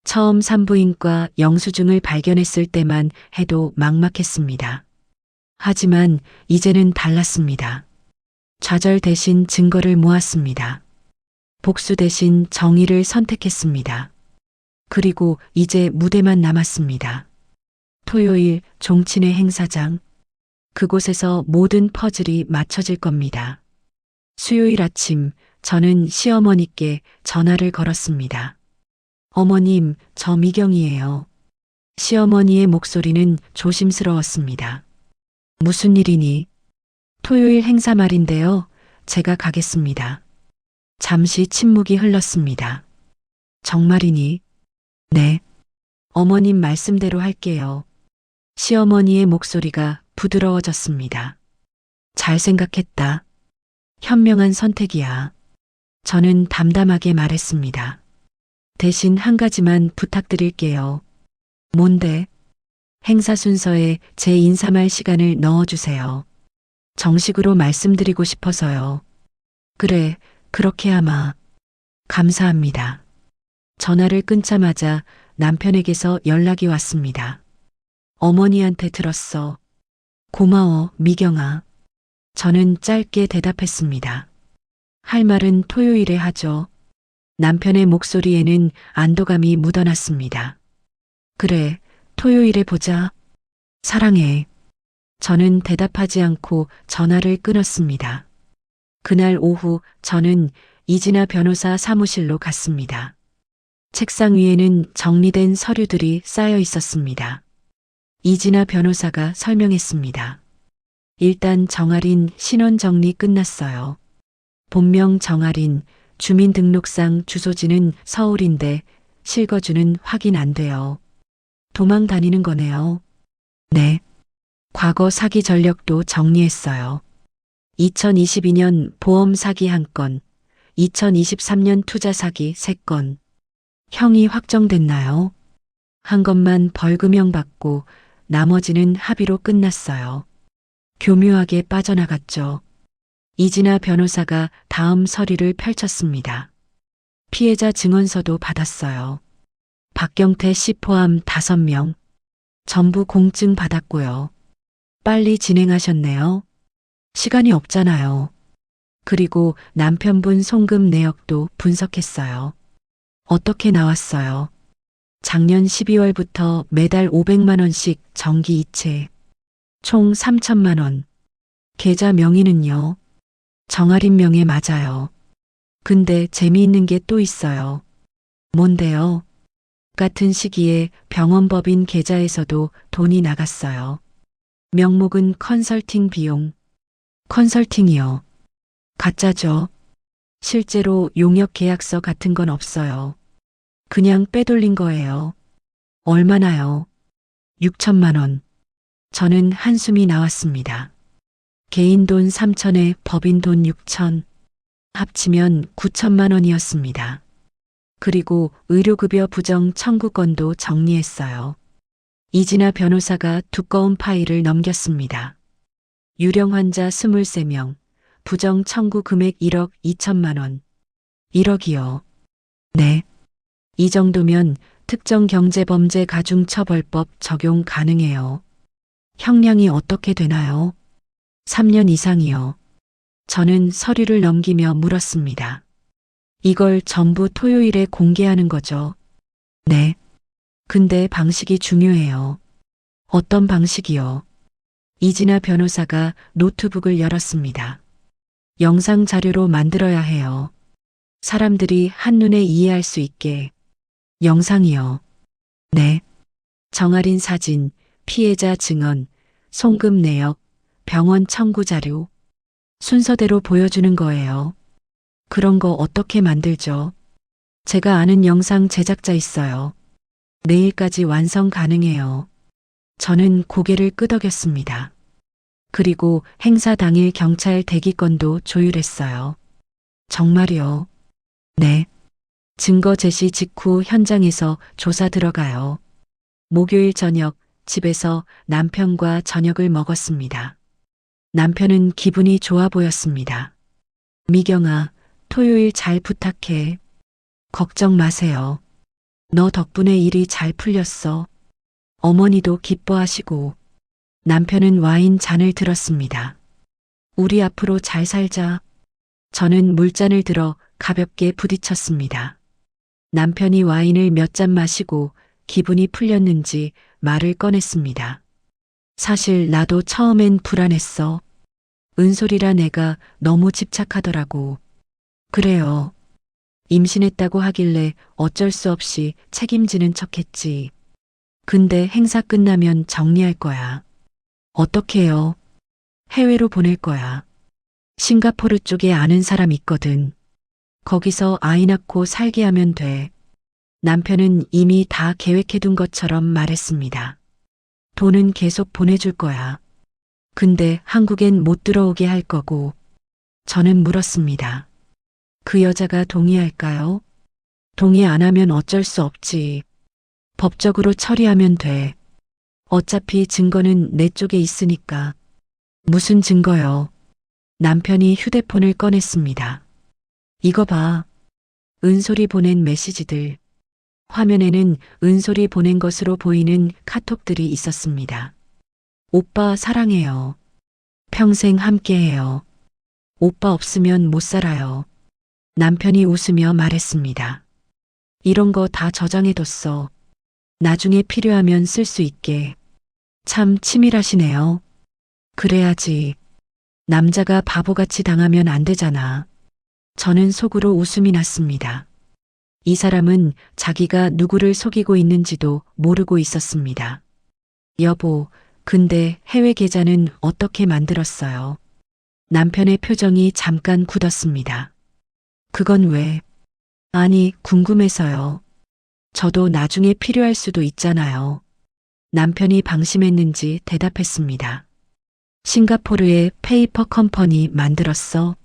처음 산부인과 영수증을 발견했을 때만 해도 막막했습니다. 하지만 이제는 달랐습니다. 좌절 대신 증거를 모았습니다. 복수 대신 정의를 선택했습니다. 그리고 이제 무대만 남았습니다. 토요일 종친회 행사장. 그곳에서 모든 퍼즐이 맞춰질 겁니다. 수요일 아침 저는 시어머니께 전화를 걸었습니다. 어머님, 저 미경이에요. 시어머니의 목소리는 조심스러웠습니다. 무슨 일이니? 토요일 행사 말인데요. 제가 가겠습니다. 잠시 침묵이 흘렀습니다. 정말이니? 네. 어머님 말씀대로 할게요. 시어머니의 목소리가 부드러워졌습니다. 잘 생각했다. 현명한 선택이야. 저는 담담하게 말했습니다. 대신 한 가지만 부탁드릴게요. 뭔데? 행사 순서에 제 인사말 시간을 넣어주세요. 정식으로 말씀드리고 싶어서요. 그래, 그렇게 하마. 감사합니다. 전화를 끊자마자 남편에게서 연락이 왔습니다. 어머니한테 들었어. 고마워, 미경아. 저는 짧게 대답했습니다. 할 말은 토요일에 하죠. 남편의 목소리에는 안도감이 묻어났습니다. 그래, 토요일에 보자. 사랑해. 저는 대답하지 않고 전화를 끊었습니다. 그날 오후 저는 이진아 변호사 사무실로 갔습니다. 책상 위에는 정리된 서류들이 쌓여 있었습니다. 이진아 변호사가 설명했습니다. 일단 정아린 신원 정리 끝났어요. 본명 정아린, 주민등록상 주소지는 서울인데 실거주는 확인 안 돼요. 도망 다니는 거네요. 네. 과거 사기 전력도 정리했어요. 2022년 보험 사기 1건, 2023년 투자 사기 3건. 형이 확정됐나요? 한 건만 벌금형 받고 나머지는 합의로 끝났어요. 교묘하게 빠져나갔죠. 이진아 변호사가 다음 서류를 펼쳤습니다. 피해자 증언서도 받았어요. 박경태 씨 포함 5명. 전부 공증 받았고요. 빨리 진행하셨네요. 시간이 없잖아요. 그리고 남편분 송금 내역도 분석했어요. 어떻게 나왔어요? 작년 12월부터 매달 500만 원씩 정기 이체. 총 3천만 원. 계좌 명의는요? 정아린 명예 맞아요. 근데 재미있는 게 또 있어요. 뭔데요? 같은 시기에 병원법인 계좌에서도 돈이 나갔어요. 명목은 컨설팅 비용. 컨설팅이요. 가짜죠. 실제로 용역 계약서 같은 건 없어요. 그냥 빼돌린 거예요. 얼마나요? 6천만 원. 저는 한숨이 나왔습니다. 개인 돈 3천에 법인 돈 6천. 합치면 9천만 원이었습니다. 그리고 의료급여 부정 청구건도 정리했어요. 이진아 변호사가 두꺼운 파일을 넘겼습니다. 유령 환자 23명, 부정 청구 금액 1억 2천만 원. 1억이요. 네. 이 정도면 특정경제범죄 가중처벌법 적용 가능해요. 형량이 어떻게 되나요? 3년 이상이요. 저는 서류를 넘기며 물었습니다. 이걸 전부 토요일에 공개하는 거죠? 네. 근데 방식이 중요해요. 어떤 방식이요? 이진아 변호사가 노트북을 열었습니다. 영상 자료로 만들어야 해요. 사람들이 한눈에 이해할 수 있게. 영상이요. 네. 정아린 사진, 피해자 증언, 송금 내역, 병원 청구 자료. 순서대로 보여주는 거예요. 그런 거 어떻게 만들죠? 제가 아는 영상 제작자 있어요. 내일까지 완성 가능해요. 저는 고개를 끄덕였습니다. 그리고 행사 당일 경찰 대기권도 조율했어요. 정말요? 네. 증거 제시 직후 현장에서 조사 들어가요. 목요일 저녁 집에서 남편과 저녁을 먹었습니다. 남편은 기분이 좋아 보였습니다. 미경아, 토요일 잘 부탁해. 걱정 마세요. 너 덕분에 일이 잘 풀렸어. 어머니도 기뻐하시고. 남편은 와인 잔을 들었습니다. 우리 앞으로 잘 살자. 저는 물잔을 들어 가볍게 부딪혔습니다. 남편이 와인을 몇 잔 마시고 기분이 풀렸는지 말을 꺼냈습니다. 사실 나도 처음엔 불안했어. 은솔이란 애가 너무 집착하더라고. 그래요. 임신했다고 하길래 어쩔 수 없이 책임지는 척했지. 근데 행사 끝나면 정리할 거야. 어떻게 해요? 해외로 보낼 거야. 싱가포르 쪽에 아는 사람 있거든. 거기서 아이 낳고 살게 하면 돼. 남편은 이미 다 계획해둔 것처럼 말했습니다. 돈은 계속 보내줄 거야. 근데 한국엔 못 들어오게 할 거고. 저는 물었습니다. 그 여자가 동의할까요? 동의 안 하면 어쩔 수 없지. 법적으로 처리하면 돼. 어차피 증거는 내 쪽에 있으니까. 무슨 증거요? 남편이 휴대폰을 꺼냈습니다. 이거 봐. 은솔이 보낸 메시지들. 화면에는 은솔이 보낸 것으로 보이는 카톡들이 있었습니다. 오빠 사랑해요. 평생 함께해요. 오빠 없으면 못 살아요. 남편이 웃으며 말했습니다. 이런 거 다 저장해뒀어. 나중에 필요하면 쓸 수 있게. 참 치밀하시네요. 그래야지. 남자가 바보같이 당하면 안 되잖아. 저는 속으로 웃음이 났습니다. 이 사람은 자기가 누구를 속이고 있는지도 모르고 있었습니다. 여보, 근데 해외 계좌는 어떻게 만들었어요? 남편의 표정이 잠깐 굳었습니다. 그건 왜? 아니, 궁금해서요. 저도 나중에 필요할 수도 있잖아요. 남편이 방심했는지 대답했습니다. 싱가포르의 페이퍼 컴퍼니 만들었어.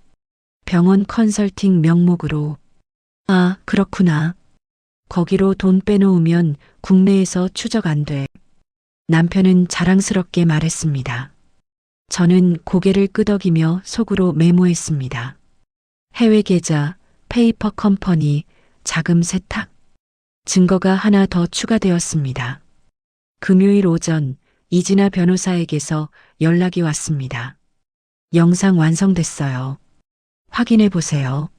병원 컨설팅 명목으로. 아, 그렇구나. 거기로 돈 빼놓으면 국내에서 추적 안 돼. 남편은 자랑스럽게 말했습니다. 저는 고개를 끄덕이며 속으로 메모했습니다. 해외 계좌, 페이퍼 컴퍼니, 자금 세탁. 증거가 하나 더 추가되었습니다. 금요일 오전 이진아 변호사에게서 연락이 왔습니다. 영상 완성됐어요. 확인해 보세요.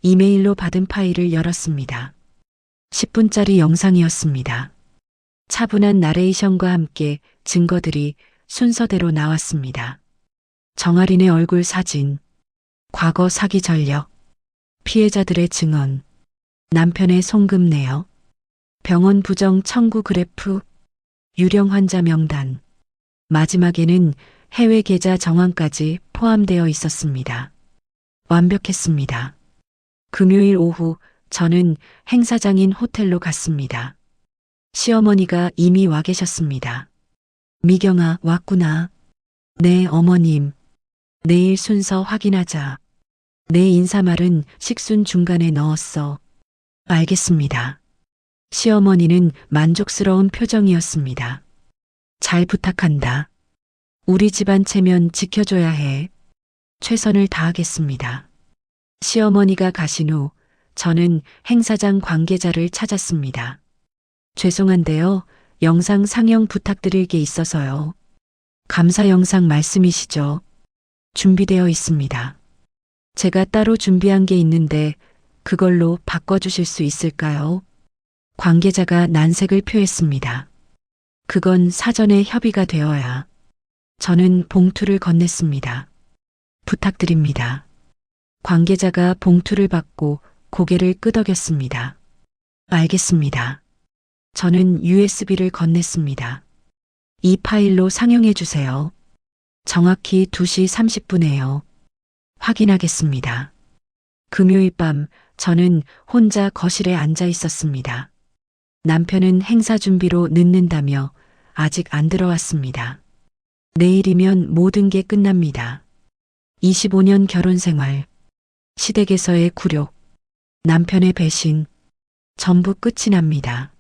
이메일로 받은 파일을 열었습니다. 10분짜리 영상이었습니다. 차분한 나레이션과 함께 증거들이 순서대로 나왔습니다. 정아린의 얼굴 사진, 과거 사기 전력, 피해자들의 증언, 남편의 송금 내역, 병원 부정 청구 그래프, 유령 환자 명단, 마지막에는 해외 계좌 정황까지 포함되어 있었습니다. 완벽했습니다. 금요일 오후 저는 행사장인 호텔로 갔습니다. 시어머니가 이미 와 계셨습니다. 미경아, 왔구나. 네, 어머님. 내일 순서 확인하자. 내 인사말은 식순 중간에 넣었어. 알겠습니다. 시어머니는 만족스러운 표정이었습니다. 잘 부탁한다. 우리 집안 체면 지켜줘야 해. 최선을 다하겠습니다. 시어머니가 가신 후 저는 행사장 관계자를 찾았습니다. 죄송한데요. 영상 상영 부탁드릴 게 있어서요. 감사 영상 말씀이시죠? 준비되어 있습니다. 제가 따로 준비한 게 있는데 그걸로 바꿔주실 수 있을까요? 관계자가 난색을 표했습니다. 그건 사전에 협의가 되어야. 저는 봉투를 건넸습니다. 부탁드립니다. 관계자가 봉투를 받고 고개를 끄덕였습니다. 알겠습니다. 저는 USB를 건넸습니다. 이 파일로 상영해 주세요. 정확히 2시 30분에요. 확인하겠습니다. 금요일 밤 저는 혼자 거실에 앉아 있었습니다. 남편은 행사 준비로 늦는다며 아직 안 들어왔습니다. 내일이면 모든 게 끝납니다. 25년 결혼 생활, 시댁에서의 굴욕, 남편의 배신, 전부 끝이 납니다.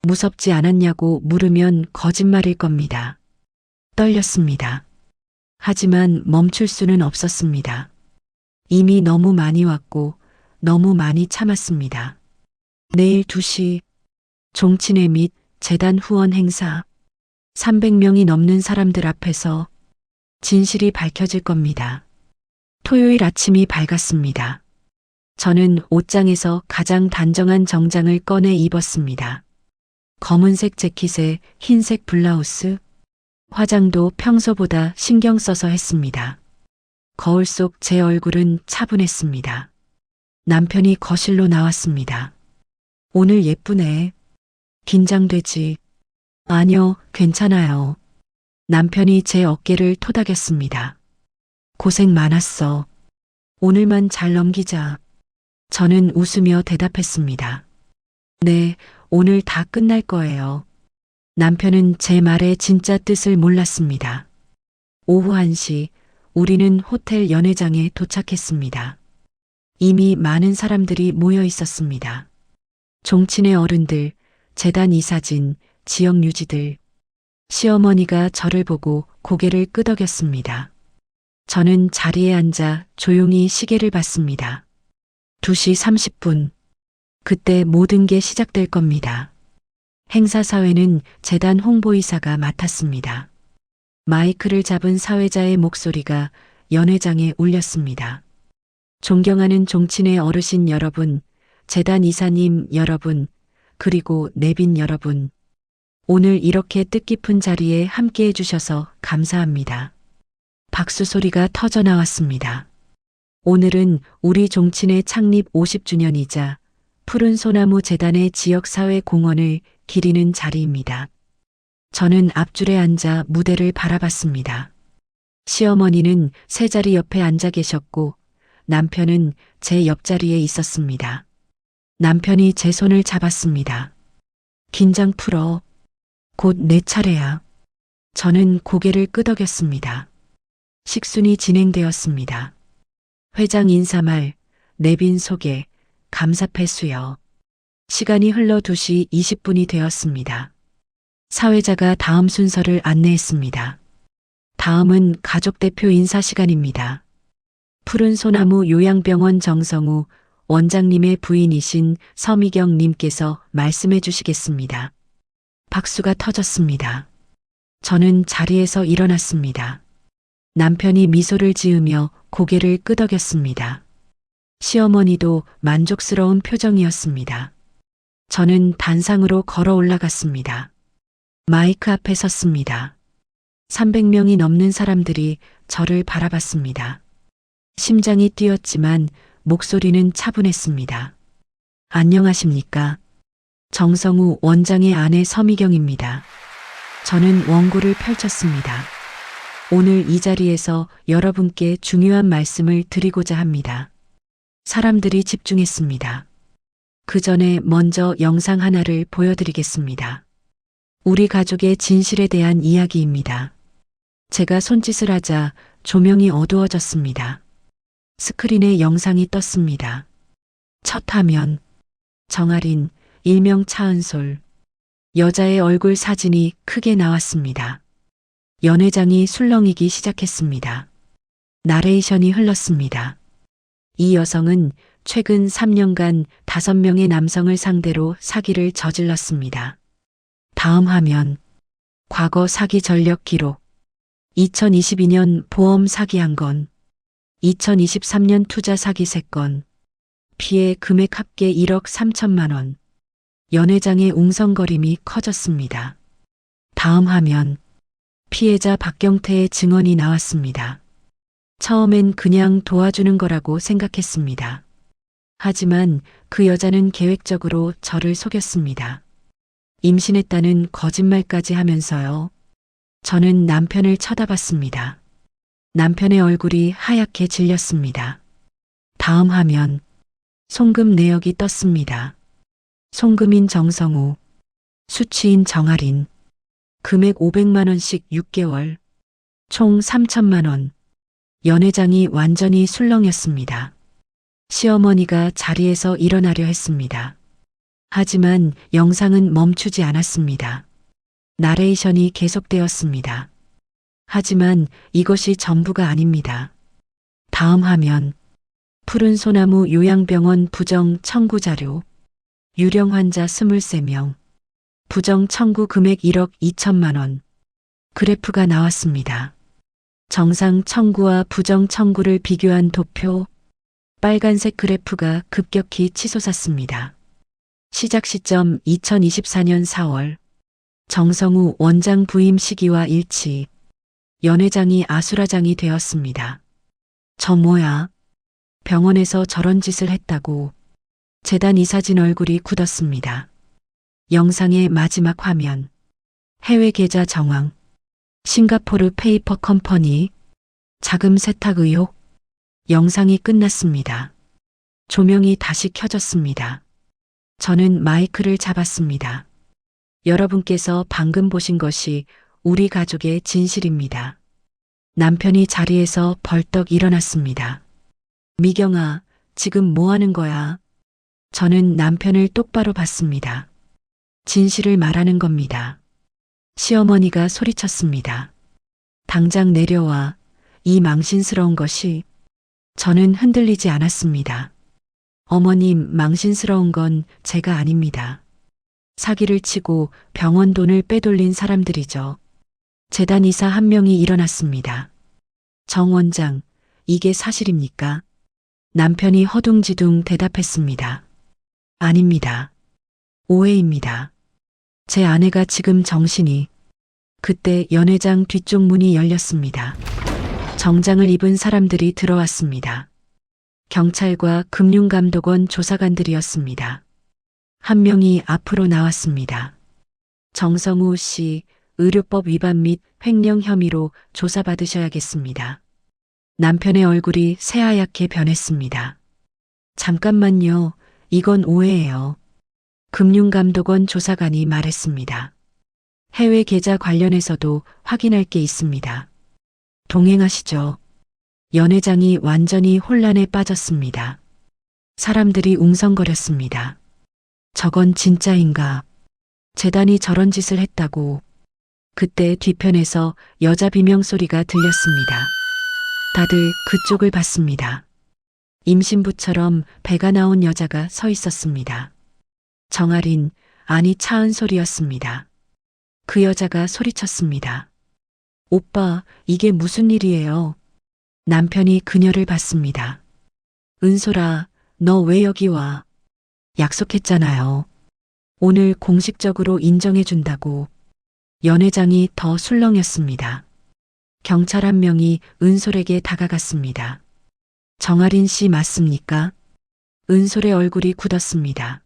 무섭지 않았냐고 물으면 거짓말일 겁니다. 떨렸습니다. 하지만 멈출 수는 없었습니다. 이미 너무 많이 왔고 너무 많이 참았습니다. 내일 2시 종친회 및 재단 후원 행사 300명이 넘는 사람들 앞에서 진실이 밝혀질 겁니다. 토요일 아침이 밝았습니다. 저는 옷장에서 가장 단정한 정장을 꺼내 입었습니다. 검은색 재킷에 흰색 블라우스, 화장도 평소보다 신경 써서 했습니다. 거울 속 제 얼굴은 차분했습니다. 남편이 거실로 나왔습니다. 오늘 예쁘네. 긴장되지? 아니요, 괜찮아요. 남편이 제 어깨를 토닥였습니다. 고생 많았어. 오늘만 잘 넘기자. 저는 웃으며 대답했습니다. 네, 오늘 다 끝날 거예요. 남편은 제 말의 진짜 뜻을 몰랐습니다. 오후 1시 우리는 호텔 연회장에 도착했습니다. 이미 많은 사람들이 모여 있었습니다. 종친의 어른들, 재단 이사진, 지역 유지들. 시어머니가 저를 보고 고개를 끄덕였습니다. 저는 자리에 앉아 조용히 시계를 봤습니다. 2시 30분. 그때 모든 게 시작될 겁니다. 행사 사회는 재단 홍보이사가 맡았습니다. 마이크를 잡은 사회자의 목소리가 연회장에 울렸습니다. 존경하는 종친의 어르신 여러분, 재단 이사님 여러분, 그리고 내빈 여러분. 오늘 이렇게 뜻깊은 자리에 함께 해주셔서 감사합니다. 박수 소리가 터져 나왔습니다. 오늘은 우리 종친의 창립 50주년이자 푸른 소나무 재단의 지역사회 공헌을 기리는 자리입니다. 저는 앞줄에 앉아 무대를 바라봤습니다. 시어머니는 세 자리 옆에 앉아 계셨고 남편은 제 옆자리에 있었습니다. 남편이 제 손을 잡았습니다. 긴장 풀어. 곧 내 차례야. 저는 고개를 끄덕였습니다. 식순이 진행되었습니다. 회장 인사말, 내빈 소개, 감사패 수여. 시간이 흘러 2시 20분이 되었습니다. 사회자가 다음 순서를 안내했습니다. 다음은 가족대표 인사 시간입니다. 푸른 소나무 요양병원 정성우 원장님의 부인이신 서미경 님께서 말씀해 주시겠습니다. 박수가 터졌습니다. 저는 자리에서 일어났습니다. 남편이 미소를 지으며 고개를 끄덕였습니다. 시어머니도 만족스러운 표정이었습니다. 저는 단상으로 걸어 올라갔습니다. 마이크 앞에 섰습니다. 300명이 넘는 사람들이 저를 바라봤습니다. 심장이 뛰었지만 목소리는 차분했습니다. 안녕하십니까? 정성우 원장의 아내 서미경입니다. 저는 원고를 펼쳤습니다. 오늘 이 자리에서 여러분께 중요한 말씀을 드리고자 합니다. 사람들이 집중했습니다. 그 전에 먼저 영상 하나를 보여드리겠습니다. 우리 가족의 진실에 대한 이야기입니다. 제가 손짓을 하자 조명이 어두워졌습니다. 스크린에 영상이 떴습니다. 첫 화면, 정아린, 일명 차은솔. 여자의 얼굴 사진이 크게 나왔습니다. 연회장이 술렁이기 시작했습니다. 나레이션이 흘렀습니다. 이 여성은 최근 3년간 5명의 남성을 상대로 사기를 저질렀습니다. 다음 화면. 과거 사기 전력 기록. 2022년 보험 사기 1건. 2023년 투자 사기 3건. 피해 금액 합계 1억 3천만 원. 연회장의 웅성거림이 커졌습니다. 다음 화면. 피해자 박경태의 증언이 나왔습니다. 처음엔 그냥 도와주는 거라고 생각했습니다. 하지만 그 여자는 계획적으로 저를 속였습니다. 임신했다는 거짓말까지 하면서요. 저는 남편을 쳐다봤습니다. 남편의 얼굴이 하얗게 질렸습니다. 다음 화면. 송금 내역이 떴습니다. 송금인 정성우, 수취인 정아린, 금액 500만 원씩 6개월, 총 3천만 원. 연회장이 완전히 술렁였습니다. 시어머니가 자리에서 일어나려 했습니다. 하지만 영상은 멈추지 않았습니다. 나레이션이 계속되었습니다. 하지만 이것이 전부가 아닙니다. 다음 화면. 푸른 소나무 요양병원 부정 청구 자료. 유령 환자 23명. 부정 청구 금액 1억 2천만 원. 그래프가 나왔습니다. 정상 청구와 부정 청구를 비교한 도표. 빨간색 그래프가 급격히 치솟았습니다. 시작 시점 2024년 4월. 정성우 원장 부임 시기와 일치. 연회장이 아수라장이 되었습니다. 저 뭐야? 병원에서 저런 짓을 했다고. 재단 이사진 얼굴이 굳었습니다. 영상의 마지막 화면. 해외 계좌 정황. 싱가포르 페이퍼 컴퍼니. 자금 세탁 의혹. 영상이 끝났습니다. 조명이 다시 켜졌습니다. 저는 마이크를 잡았습니다. 여러분께서 방금 보신 것이 우리 가족의 진실입니다. 남편이 자리에서 벌떡 일어났습니다. 미경아, 지금 뭐 하는 거야? 저는 남편을 똑바로 봤습니다. 진실을 말하는 겁니다. 시어머니가 소리쳤습니다. 당장 내려와. 이 망신스러운 것이. 저는 흔들리지 않았습니다. 어머님, 망신스러운 건 제가 아닙니다. 사기를 치고 병원 돈을 빼돌린 사람들이죠. 재단 이사 한 명이 일어났습니다. 정 원장, 이게 사실입니까? 남편이 허둥지둥 대답했습니다. 아닙니다. 오해입니다. 제 아내가 지금 정신이. 그때 연회장 뒤쪽 문이 열렸습니다. 정장을 입은 사람들이 들어왔습니다. 경찰과 금융감독원 조사관들이었습니다. 한 명이 앞으로 나왔습니다. 정성우 씨, 의료법 위반 및 횡령 혐의로 조사받으셔야겠습니다. 남편의 얼굴이 새하얗게 변했습니다. 잠깐만요. 이건 오해예요. 금융감독원 조사관이 말했습니다. 해외 계좌 관련해서도 확인할 게 있습니다. 동행하시죠. 연회장이 완전히 혼란에 빠졌습니다. 사람들이 웅성거렸습니다. 저건 진짜인가? 재단이 저런 짓을 했다고. 그때 뒤편에서 여자 비명소리가 들렸습니다. 다들 그쪽을 봤습니다. 임신부처럼 배가 나온 여자가 서 있었습니다. 정아린, 아니 차은 소리였습니다. 그 여자가 소리쳤습니다. 오빠, 이게 무슨 일이에요? 남편이 그녀를 봤습니다. 은솔아, 너 왜 여기 와? 약속했잖아요. 오늘 공식적으로 인정해준다고. 연회장이 더 술렁였습니다. 경찰 한 명이 은솔에게 다가갔습니다. 정아린 씨 맞습니까? 은솔의 얼굴이 굳었습니다.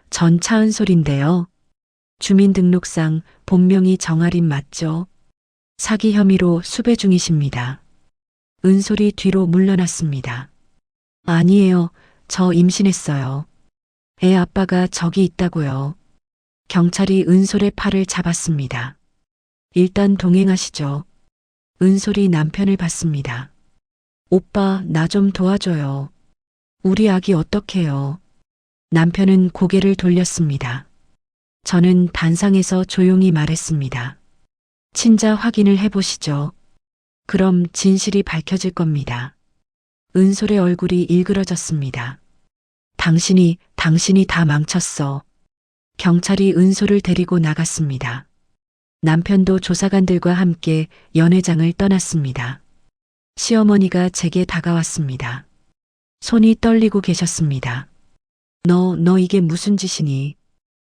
전 차은솔인데요. 주민등록상 본명이 정아린 맞죠? 사기 혐의로 수배 중이십니다. 은솔이 뒤로 물러났습니다. 아니에요. 저 임신했어요. 애 아빠가 저기 있다고요. 경찰이 은솔의 팔을 잡았습니다. 일단 동행하시죠. 은솔이 남편을 봤습니다. 오빠, 나 좀 도와줘요. 우리 아기 어떡해요? 남편은 고개를 돌렸습니다. 저는 단상에서 조용히 말했습니다. 친자 확인을 해보시죠. 그럼 진실이 밝혀질 겁니다. 은솔의 얼굴이 일그러졌습니다. 당신이 다 망쳤어. 경찰이 은솔을 데리고 나갔습니다. 남편도 조사관들과 함께 연회장을 떠났습니다. 시어머니가 제게 다가왔습니다. 손이 떨리고 계셨습니다. 너 이게 무슨 짓이니?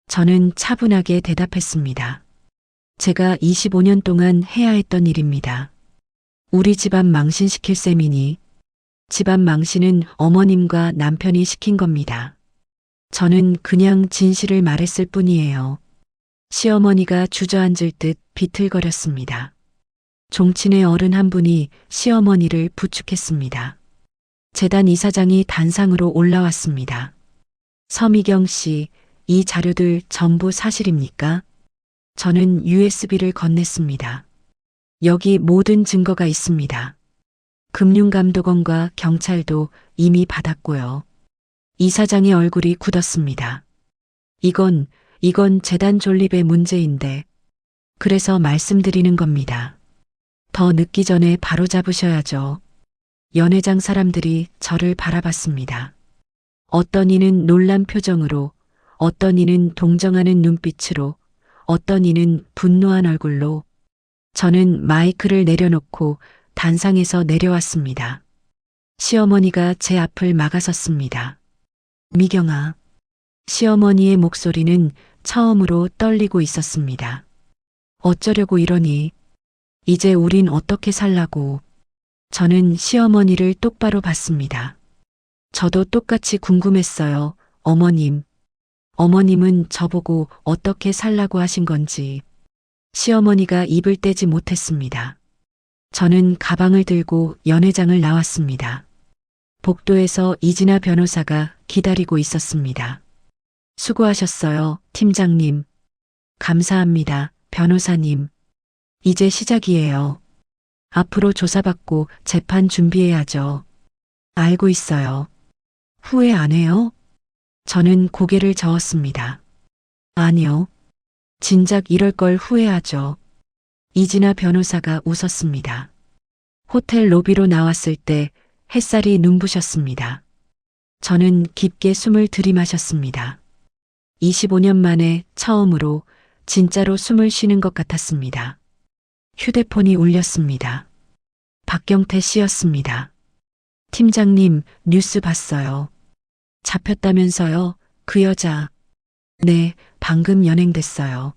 저는 차분하게 대답했습니다. 제가 25년 동안 해야 했던 일입니다. 우리 집안 망신시킬 셈이니 집안 망신은 어머님과 남편이 시킨 겁니다. 저는 그냥 진실을 말했을 뿐이에요. 시어머니가 주저앉을 듯 비틀거렸습니다. 종친의 어른 한 분이 시어머니를 부축했습니다. 재단 이사장이 단상으로 올라왔습니다. 서미경 씨, 이 자료들 전부 사실입니까? 저는 USB를 건넸습니다. 여기 모든 증거가 있습니다. 금융감독원과 경찰도 이미 받았고요. 이사장의 얼굴이 굳었습니다. 이건 재단 존립의 문제인데, 그래서 말씀드리는 겁니다. 더 늦기 전에 바로 잡으셔야죠. 연회장 사람들이 저를 바라봤습니다. 어떤 이는 놀란 표정으로, 어떤 이는 동정하는 눈빛으로, 어떤 이는 분노한 얼굴로. 저는 마이크를 내려놓고 단상에서 내려왔습니다. 시어머니가 제 앞을 막아섰습니다. 미경아. 시어머니의 목소리는 처음으로 떨리고 있었습니다. 어쩌려고 이러니? 이제 우린 어떻게 살라고? 저는 시어머니를 똑바로 봤습니다. 저도 똑같이 궁금했어요. 어머님. 어머님은 저보고 어떻게 살라고 하신 건지. 시어머니가 입을 떼지 못했습니다. 저는 가방을 들고 연회장을 나왔습니다. 복도에서 이진아 변호사가 기다리고 있었습니다. 수고하셨어요, 팀장님. 감사합니다, 변호사님. 이제 시작이에요. 앞으로 조사받고 재판 준비해야죠. 알고 있어요. 후회 안 해요? 저는 고개를 저었습니다. 아니요. 진작 이럴 걸 후회하죠. 이진아 변호사가 웃었습니다. 호텔 로비로 나왔을 때 햇살이 눈부셨습니다. 저는 깊게 숨을 들이마셨습니다. 25년 만에 처음으로 진짜로 숨을 쉬는 것 같았습니다. 휴대폰이 울렸습니다. 박경태 씨였습니다. 팀장님, 뉴스 봤어요. 잡혔다면서요, 그 여자. 네, 방금 연행됐어요.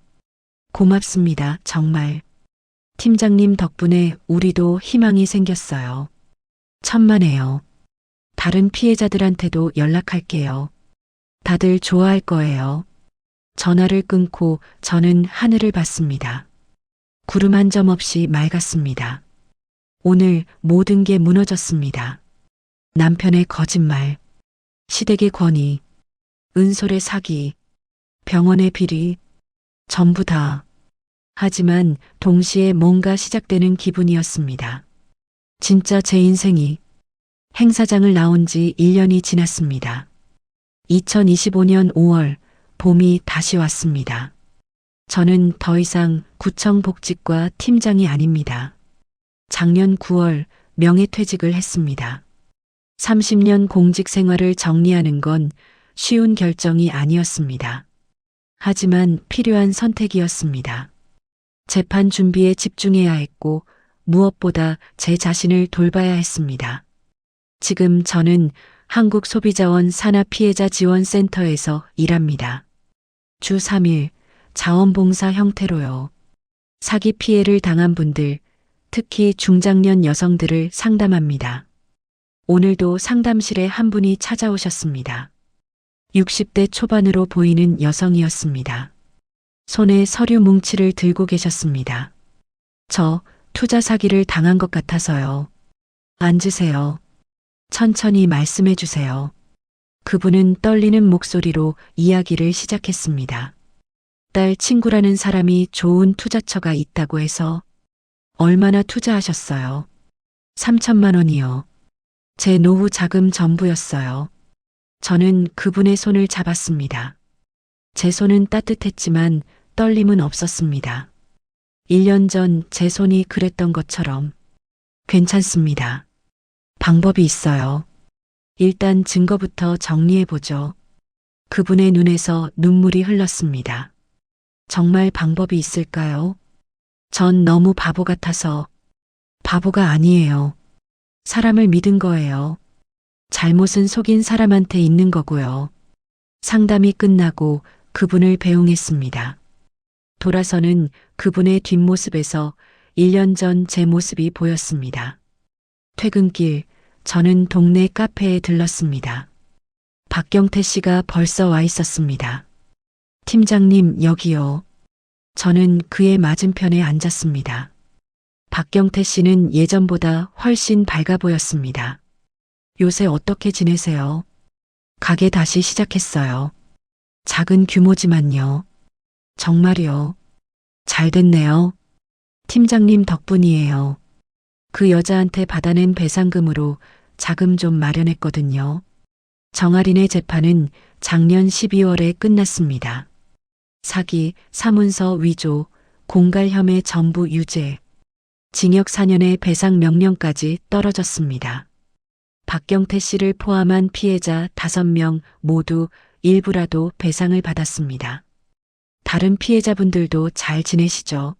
고맙습니다, 정말. 팀장님 덕분에 우리도 희망이 생겼어요. 천만에요. 다른 피해자들한테도 연락할게요. 다들 좋아할 거예요. 전화를 끊고 저는 하늘을 봤습니다. 구름 한 점 없이 맑았습니다. 오늘 모든 게 무너졌습니다. 남편의 거짓말, 시댁의 권위, 은솔의 사기, 병원의 비리, 전부 다. 하지만 동시에 뭔가 시작되는 기분이었습니다. 진짜 제 인생이. 행사장을 나온 지 1년이 지났습니다. 2025년 5월 봄이 다시 왔습니다. 저는 더 이상 구청 복직과 팀장이 아닙니다. 작년 9월 명예퇴직을 했습니다. 30년 공직 생활을 정리하는 건 쉬운 결정이 아니었습니다. 하지만 필요한 선택이었습니다. 재판 준비에 집중해야 했고 무엇보다 제 자신을 돌봐야 했습니다. 지금 저는 한국소비자원 산하피해자지원센터에서 일합니다. 주 3일 자원봉사 형태로요. 사기 피해를 당한 분들, 특히 중장년 여성들을 상담합니다. 오늘도 상담실에 한 분이 찾아오셨습니다. 60대 초반으로 보이는 여성이었습니다. 손에 서류 뭉치를 들고 계셨습니다. 저 투자 사기를 당한 것 같아서요. 앉으세요. 천천히 말씀해 주세요. 그분은 떨리는 목소리로 이야기를 시작했습니다. 딸 친구라는 사람이 좋은 투자처가 있다고 해서. 얼마나 투자하셨어요? 3천만 원이요. 제 노후 자금 전부였어요. 저는 그분의 손을 잡았습니다. 제 손은 따뜻했지만 떨림은 없었습니다. 1년 전 제 손이 그랬던 것처럼. 괜찮습니다. 방법이 있어요. 일단 증거부터 정리해보죠. 그분의 눈에서 눈물이 흘렀습니다. 정말 방법이 있을까요? 전 너무 바보 같아서. 바보가 아니에요. 사람을 믿은 거예요. 잘못은 속인 사람한테 있는 거고요. 상담이 끝나고 그분을 배웅했습니다. 돌아서는 그분의 뒷모습에서 1년 전 제 모습이 보였습니다. 퇴근길, 저는 동네 카페에 들렀습니다. 박경태 씨가 벌써 와 있었습니다. 팀장님, 여기요. 저는 그의 맞은편에 앉았습니다. 박경태 씨는 예전보다 훨씬 밝아 보였습니다. 요새 어떻게 지내세요? 가게 다시 시작했어요. 작은 규모지만요. 정말요. 잘 됐네요. 팀장님 덕분이에요. 그 여자한테 받아낸 배상금으로 자금 좀 마련했거든요. 정아린의 재판은 작년 12월에 끝났습니다. 사기, 사문서 위조, 공갈 혐의 전부 유죄, 징역 4년의 배상 명령까지 떨어졌습니다. 박경태 씨를 포함한 피해자 5명 모두 일부라도 배상을 받았습니다. 다른 피해자분들도 잘 지내시죠?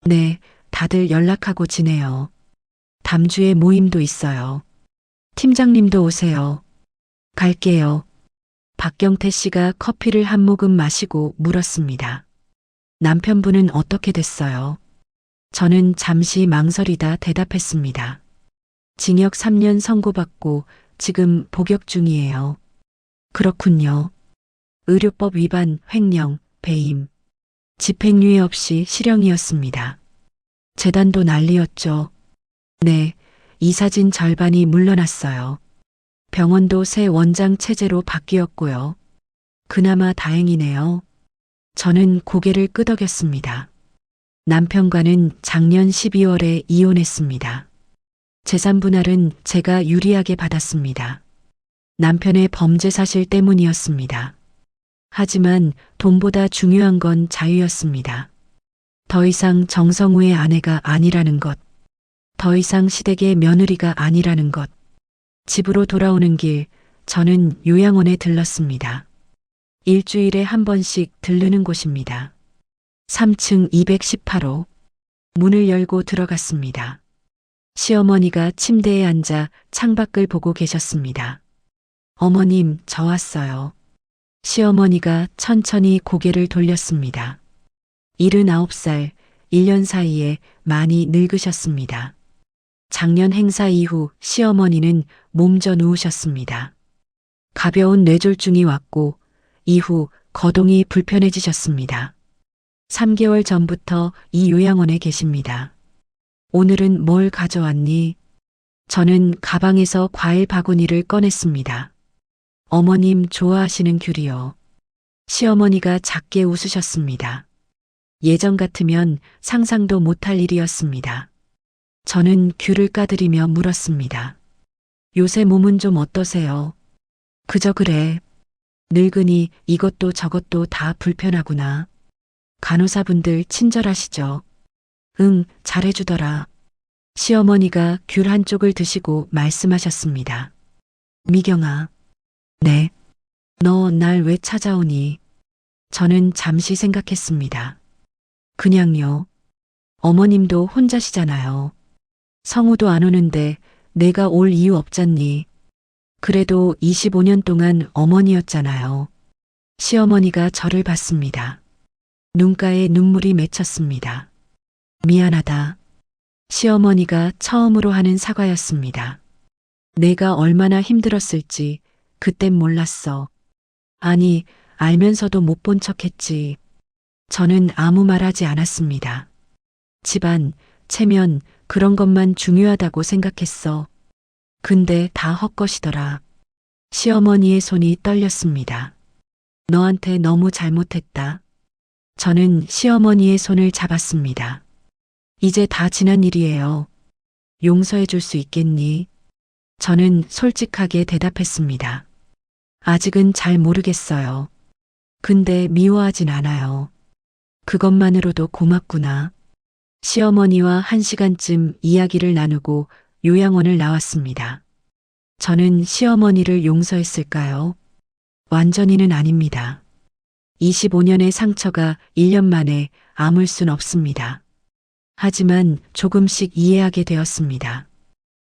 네, 다들 연락하고 지내요. 다음 주에 모임도 있어요. 팀장님도 오세요. 갈게요. 박경태 씨가 커피를 한 모금 마시고 물었습니다. 남편분은 어떻게 됐어요? 저는 잠시 망설이다 대답했습니다. 징역 3년 선고받고 지금 복역 중이에요. 그렇군요. 의료법 위반, 횡령, 배임. 집행유예 없이 실형이었습니다. 재단도 난리였죠. 네, 이사진 절반이 물러났어요. 병원도 새 원장 체제로 바뀌었고요. 그나마 다행이네요. 저는 고개를 끄덕였습니다. 남편과는 작년 12월에 이혼했습니다. 재산 분할은 제가 유리하게 받았습니다. 남편의 범죄 사실 때문이었습니다. 하지만 돈보다 중요한 건 자유였습니다. 더 이상 정성우의 아내가 아니라는 것. 더 이상 시댁의 며느리가 아니라는 것. 집으로 돌아오는 길, 저는 요양원에 들렀습니다. 일주일에 한 번씩 들르는 곳입니다. 3층 218호. 문을 열고 들어갔습니다. 시어머니가 침대에 앉아 창밖을 보고 계셨습니다. 어머님, 저 왔어요. 시어머니가 천천히 고개를 돌렸습니다. 79살, 1년 사이에 많이 늙으셨습니다. 작년 행사 이후 시어머니는 몸져 누우셨습니다. 가벼운 뇌졸중이 왔고 이후 거동이 불편해지셨습니다. 3개월 전부터 이 요양원에 계십니다. 오늘은 뭘 가져왔니? 저는 가방에서 과일 바구니를 꺼냈습니다. 어머님 좋아하시는 귤이요. 시어머니가 작게 웃으셨습니다. 예전 같으면 상상도 못할 일이었습니다. 저는 귤을 까드리며 물었습니다. 요새 몸은 좀 어떠세요? 그저 그래. 늙으니 이것도 저것도 다 불편하구나. 간호사분들 친절하시죠? 응, 잘해주더라. 시어머니가 귤 한쪽을 드시고 말씀하셨습니다. 미경아. 네. 너 날 왜 찾아오니? 저는 잠시 생각했습니다. 그냥요. 어머님도 혼자시잖아요. 성우도 안 오는데 내가 올 이유 없잖니. 그래도 25년 동안 어머니였잖아요. 시어머니가 저를 봤습니다. 눈가에 눈물이 맺혔습니다. 미안하다. 시어머니가 처음으로 하는 사과였습니다. 내가 얼마나 힘들었을지 그땐 몰랐어. 아니, 알면서도 못 본 척했지. 저는 아무 말 하지 않았습니다. 집안, 체면, 그런 것만 중요하다고 생각했어. 근데 다 헛것이더라. 시어머니의 손이 떨렸습니다. 너한테 너무 잘못했다. 저는 시어머니의 손을 잡았습니다. 이제 다 지난 일이에요. 용서해 줄 수 있겠니? 저는 솔직하게 대답했습니다. 아직은 잘 모르겠어요. 근데 미워하진 않아요. 그것만으로도 고맙구나. 시어머니와 1시간쯤 이야기를 나누고 요양원을 나왔습니다. 저는 시어머니를 용서했을까요? 완전히는 아닙니다. 25년의 상처가 1년 만에 아물 순 없습니다. 하지만 조금씩 이해하게 되었습니다.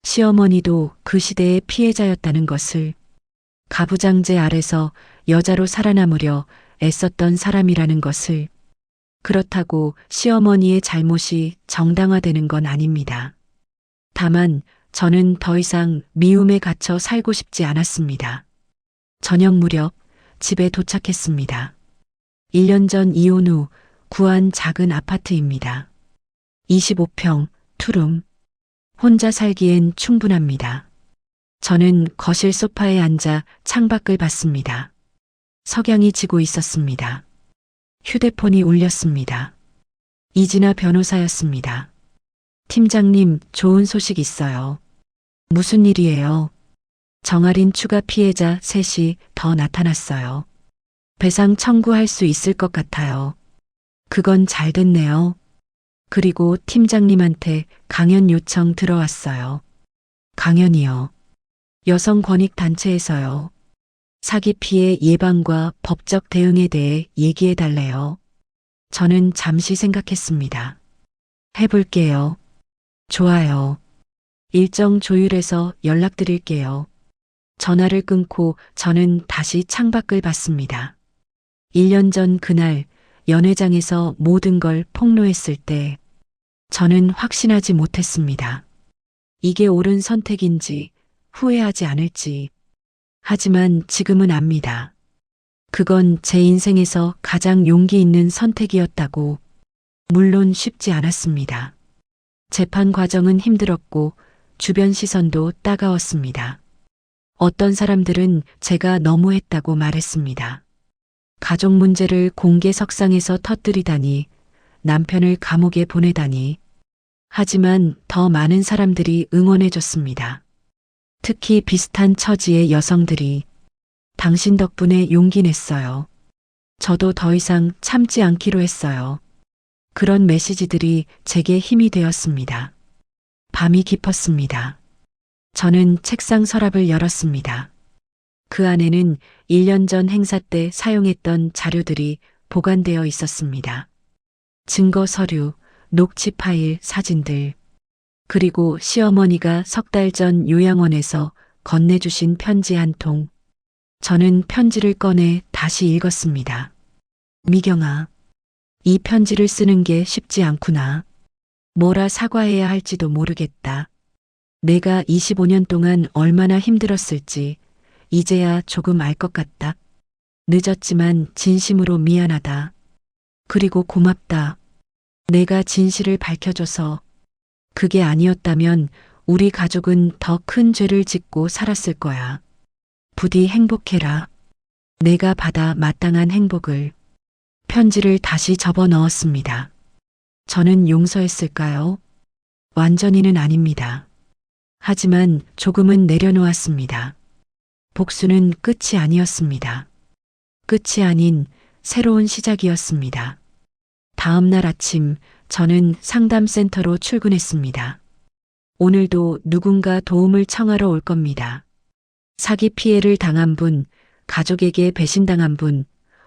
시어머니도 그 시대의 피해자였다는 것을, 가부장제 아래서 여자로 살아남으려 애썼던 사람이라는 것을. 그렇다고 시어머니의 잘못이 정당화되는 건 아닙니다. 다만 저는 더 이상 미움에 갇혀 살고 싶지 않았습니다. 저녁 무렵 집에 도착했습니다. 1년 전 이혼 후 구한 작은 아파트입니다. 25평, 투룸. 혼자 살기엔 충분합니다. 저는 거실 소파에 앉아 창밖을 봤습니다. 석양이 지고 있었습니다. 휴대폰이 울렸습니다. 이진아 변호사였습니다. 팀장님, 좋은 소식 있어요. 무슨 일이에요? 정아린 추가 피해자 셋이 더 나타났어요. 배상 청구할 수 있을 것 같아요. 그건 잘 됐네요. 그리고 팀장님한테 강연 요청 들어왔어요. 강연이요. 여성 권익 단체에서요. 사기 피해 예방과 법적 대응에 대해 얘기해 달래요. 저는 잠시 생각했습니다. 해볼게요. 좋아요. 일정 조율해서 연락드릴게요. 전화를 끊고 저는 다시 창밖을 봤습니다. 1년 전 그날 연회장에서 모든 걸 폭로했을 때 저는 확신하지 못했습니다. 이게 옳은 선택인지 후회하지 않을지. 하지만 지금은 압니다. 그건 제 인생에서 가장 용기 있는 선택이었다고. 물론 쉽지 않았습니다. 재판 과정은 힘들었고 주변 시선도 따가웠습니다. 어떤 사람들은 제가 너무했다고 말했습니다. 가족 문제를 공개 석상에서 터뜨리다니, 남편을 감옥에 보내다니. 하지만 더 많은 사람들이 응원해줬습니다. 특히 비슷한 처지의 여성들이. 당신 덕분에 용기 냈어요. 저도 더 이상 참지 않기로 했어요. 그런 메시지들이 제게 힘이 되었습니다. 밤이 깊었습니다. 저는 책상 서랍을 열었습니다. 그 안에는 1년 전 행사 때 사용했던 자료들이 보관되어 있었습니다. 증거 서류, 녹취 파일, 사진들. 그리고 시어머니가 3달 전 요양원에서 건네주신 편지 한 통. 저는 편지를 꺼내 다시 읽었습니다. 미경아, 이 편지를 쓰는 게 쉽지 않구나. 뭐라 사과해야 할지도 모르겠다. 내가 25년 동안 얼마나 힘들었을지 이제야 조금 알 것 같다. 늦었지만 진심으로 미안하다. 그리고 고맙다. 내가 진실을 밝혀줘서. 그게 아니었다면 우리 가족은 더 큰 죄를 짓고 살았을 거야. 부디 행복해라. 내가 받아 마땅한 행복을. 편지를 다시 접어 넣었습니다. 저는 용서했을까요? 완전히는 아닙니다. 하지만 조금은 내려놓았습니다. 복수는 끝이 아니었습니다. 끝이 아닌 새로운 시작이었습니다. 다음 날 아침 저는 상담센터로 출근했습니다. 오늘도 누군가 도움을 청하러 올 겁니다. 사기 피해를 당한 분, 가족에게 배신당한 분,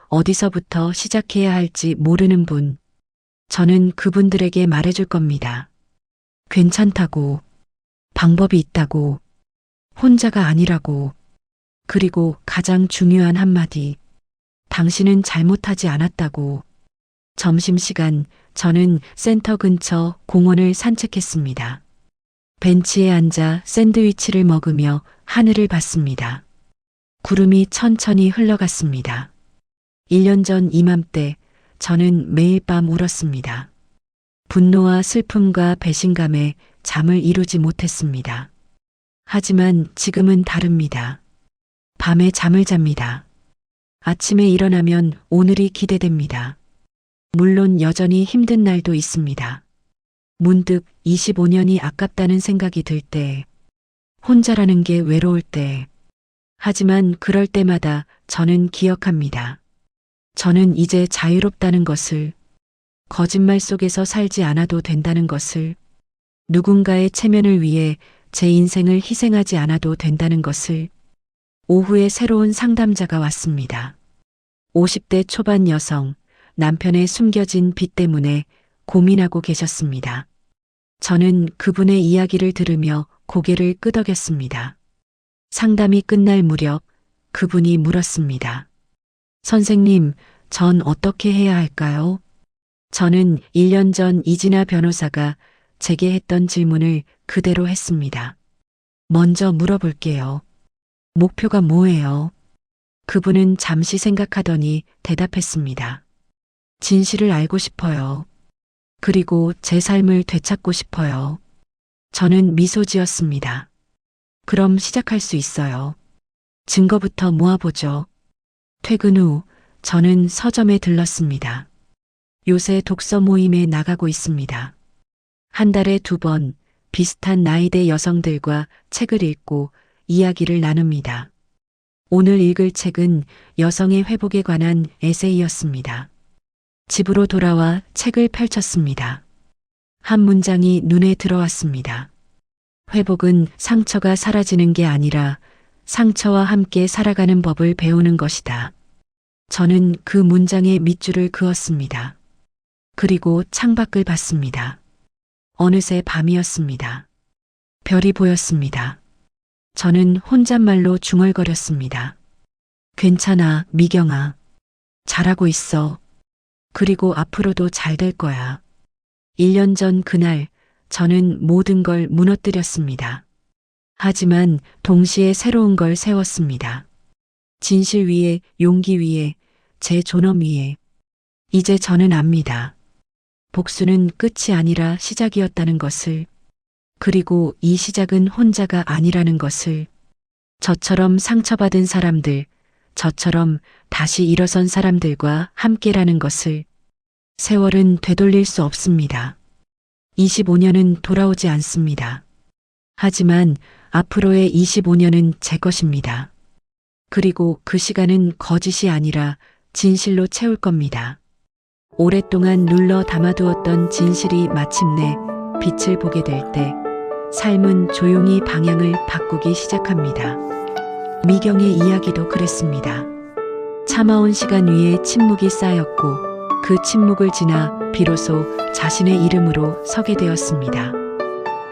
어디서부터 시작해야 할지 모르는 분. 저는 그분들에게 말해줄 겁니다. 괜찮다고, 방법이 있다고, 혼자가 아니라고. 그리고 가장 중요한 한마디. 당신은 잘못하지 않았다고. 점심시간 저는 센터 근처 공원을 산책했습니다. 벤치에 앉아 샌드위치를 먹으며 하늘을 봤습니다. 구름이 천천히 흘러갔습니다. 1년 전 이맘때 저는 매일 밤 울었습니다. 분노와 슬픔과 배신감에 잠을 이루지 못했습니다. 하지만 지금은 다릅니다. 밤에 잠을 잡니다. 아침에 일어나면 오늘이 기대됩니다. 물론 여전히 힘든 날도 있습니다. 문득 25년이 아깝다는 생각이 들 때, 혼자라는 게 외로울 때. 하지만 그럴 때마다 저는 기억합니다. 저는 이제 자유롭다는 것을, 거짓말 속에서 살지 않아도 된다는 것을, 누군가의 체면을 위해 제 인생을 희생하지 않아도 된다는 것을. 오후에 새로운 상담자가 왔습니다. 50대 초반 여성, 남편의 숨겨진 빚 때문에 고민하고 계셨습니다. 저는 그분의 이야기를 들으며 고개를 끄덕였습니다. 상담이 끝날 무렵 그분이 물었습니다. 선생님, 전 어떻게 해야 할까요? 저는 1년 전 이진아 변호사가 제게 했던 질문을 그대로 했습니다. 먼저 물어볼게요. 목표가 뭐예요? 그분은 잠시 생각하더니 대답했습니다. 진실을 알고 싶어요. 그리고 제 삶을 되찾고 싶어요. 저는 미소 지었습니다. 그럼 시작할 수 있어요. 증거부터 모아보죠. 퇴근 후 저는 서점에 들렀습니다. 요새 독서 모임에 나가고 있습니다. 한 달에 2번 비슷한 나이대 여성들과 책을 읽고 이야기를 나눕니다. 오늘 읽을 책은 여성의 회복에 관한 에세이였습니다. 집으로 돌아와 책을 펼쳤습니다. 한 문장이 눈에 들어왔습니다. 회복은 상처가 사라지는 게 아니라 상처와 함께 살아가는 법을 배우는 것이다. 저는 그 문장에 밑줄을 그었습니다. 그리고 창밖을 봤습니다. 어느새 밤이었습니다. 별이 보였습니다. 저는 혼잣말로 중얼거렸습니다. 괜찮아, 미경아. 잘하고 있어. 그리고 앞으로도 잘 될 거야. 1년 전 그날 저는 모든 걸 무너뜨렸습니다. 하지만 동시에 새로운 걸 세웠습니다. 진실 위에, 용기 위에, 제 존엄 위에. 이제 저는 압니다. 복수는 끝이 아니라 시작이었다는 것을. 그리고 이 시작은 혼자가 아니라는 것을. 저처럼 상처받은 사람들, 저처럼 다시 일어선 사람들과 함께라는 것을. 세월은 되돌릴 수 없습니다. 25년은 돌아오지 않습니다. 하지만 앞으로의 25년은 제 것입니다. 그리고 그 시간은 거짓이 아니라 진실로 채울 겁니다. 오랫동안 눌러 담아두었던 진실이 마침내 빛을 보게 될 때 삶은 조용히 방향을 바꾸기 시작합니다. 미경의 이야기도 그랬습니다. 참아온 시간 위에 침묵이 쌓였고 그 침묵을 지나 비로소 자신의 이름으로 서게 되었습니다.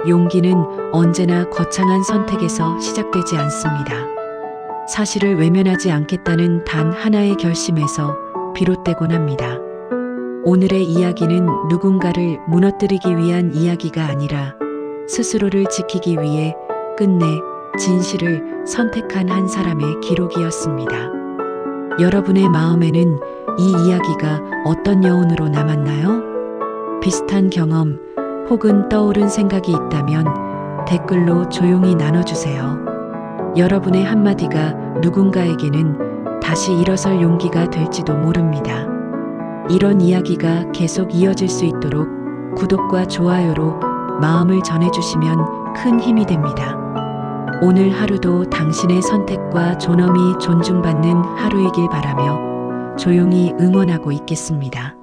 용기는 언제나 거창한 선택에서 시작되지 않습니다. 사실을 외면하지 않겠다는 단 하나의 결심에서 비롯되곤 합니다. 오늘의 이야기는 누군가를 무너뜨리기 위한 이야기가 아니라 스스로를 지키기 위해 끝내 진실을 선택한 한 사람의 기록이었습니다. 여러분의 마음에는 이 이야기가 어떤 여운으로 남았나요? 비슷한 경험 혹은 떠오른 생각이 있다면 댓글로 조용히 나눠주세요. 여러분의 한마디가 누군가에게는 다시 일어설 용기가 될지도 모릅니다. 이런 이야기가 계속 이어질 수 있도록 구독과 좋아요로 마음을 전해주시면 큰 힘이 됩니다. 오늘 하루도 당신의 선택과 존엄이 존중받는 하루이길 바라며 조용히 응원하고 있겠습니다.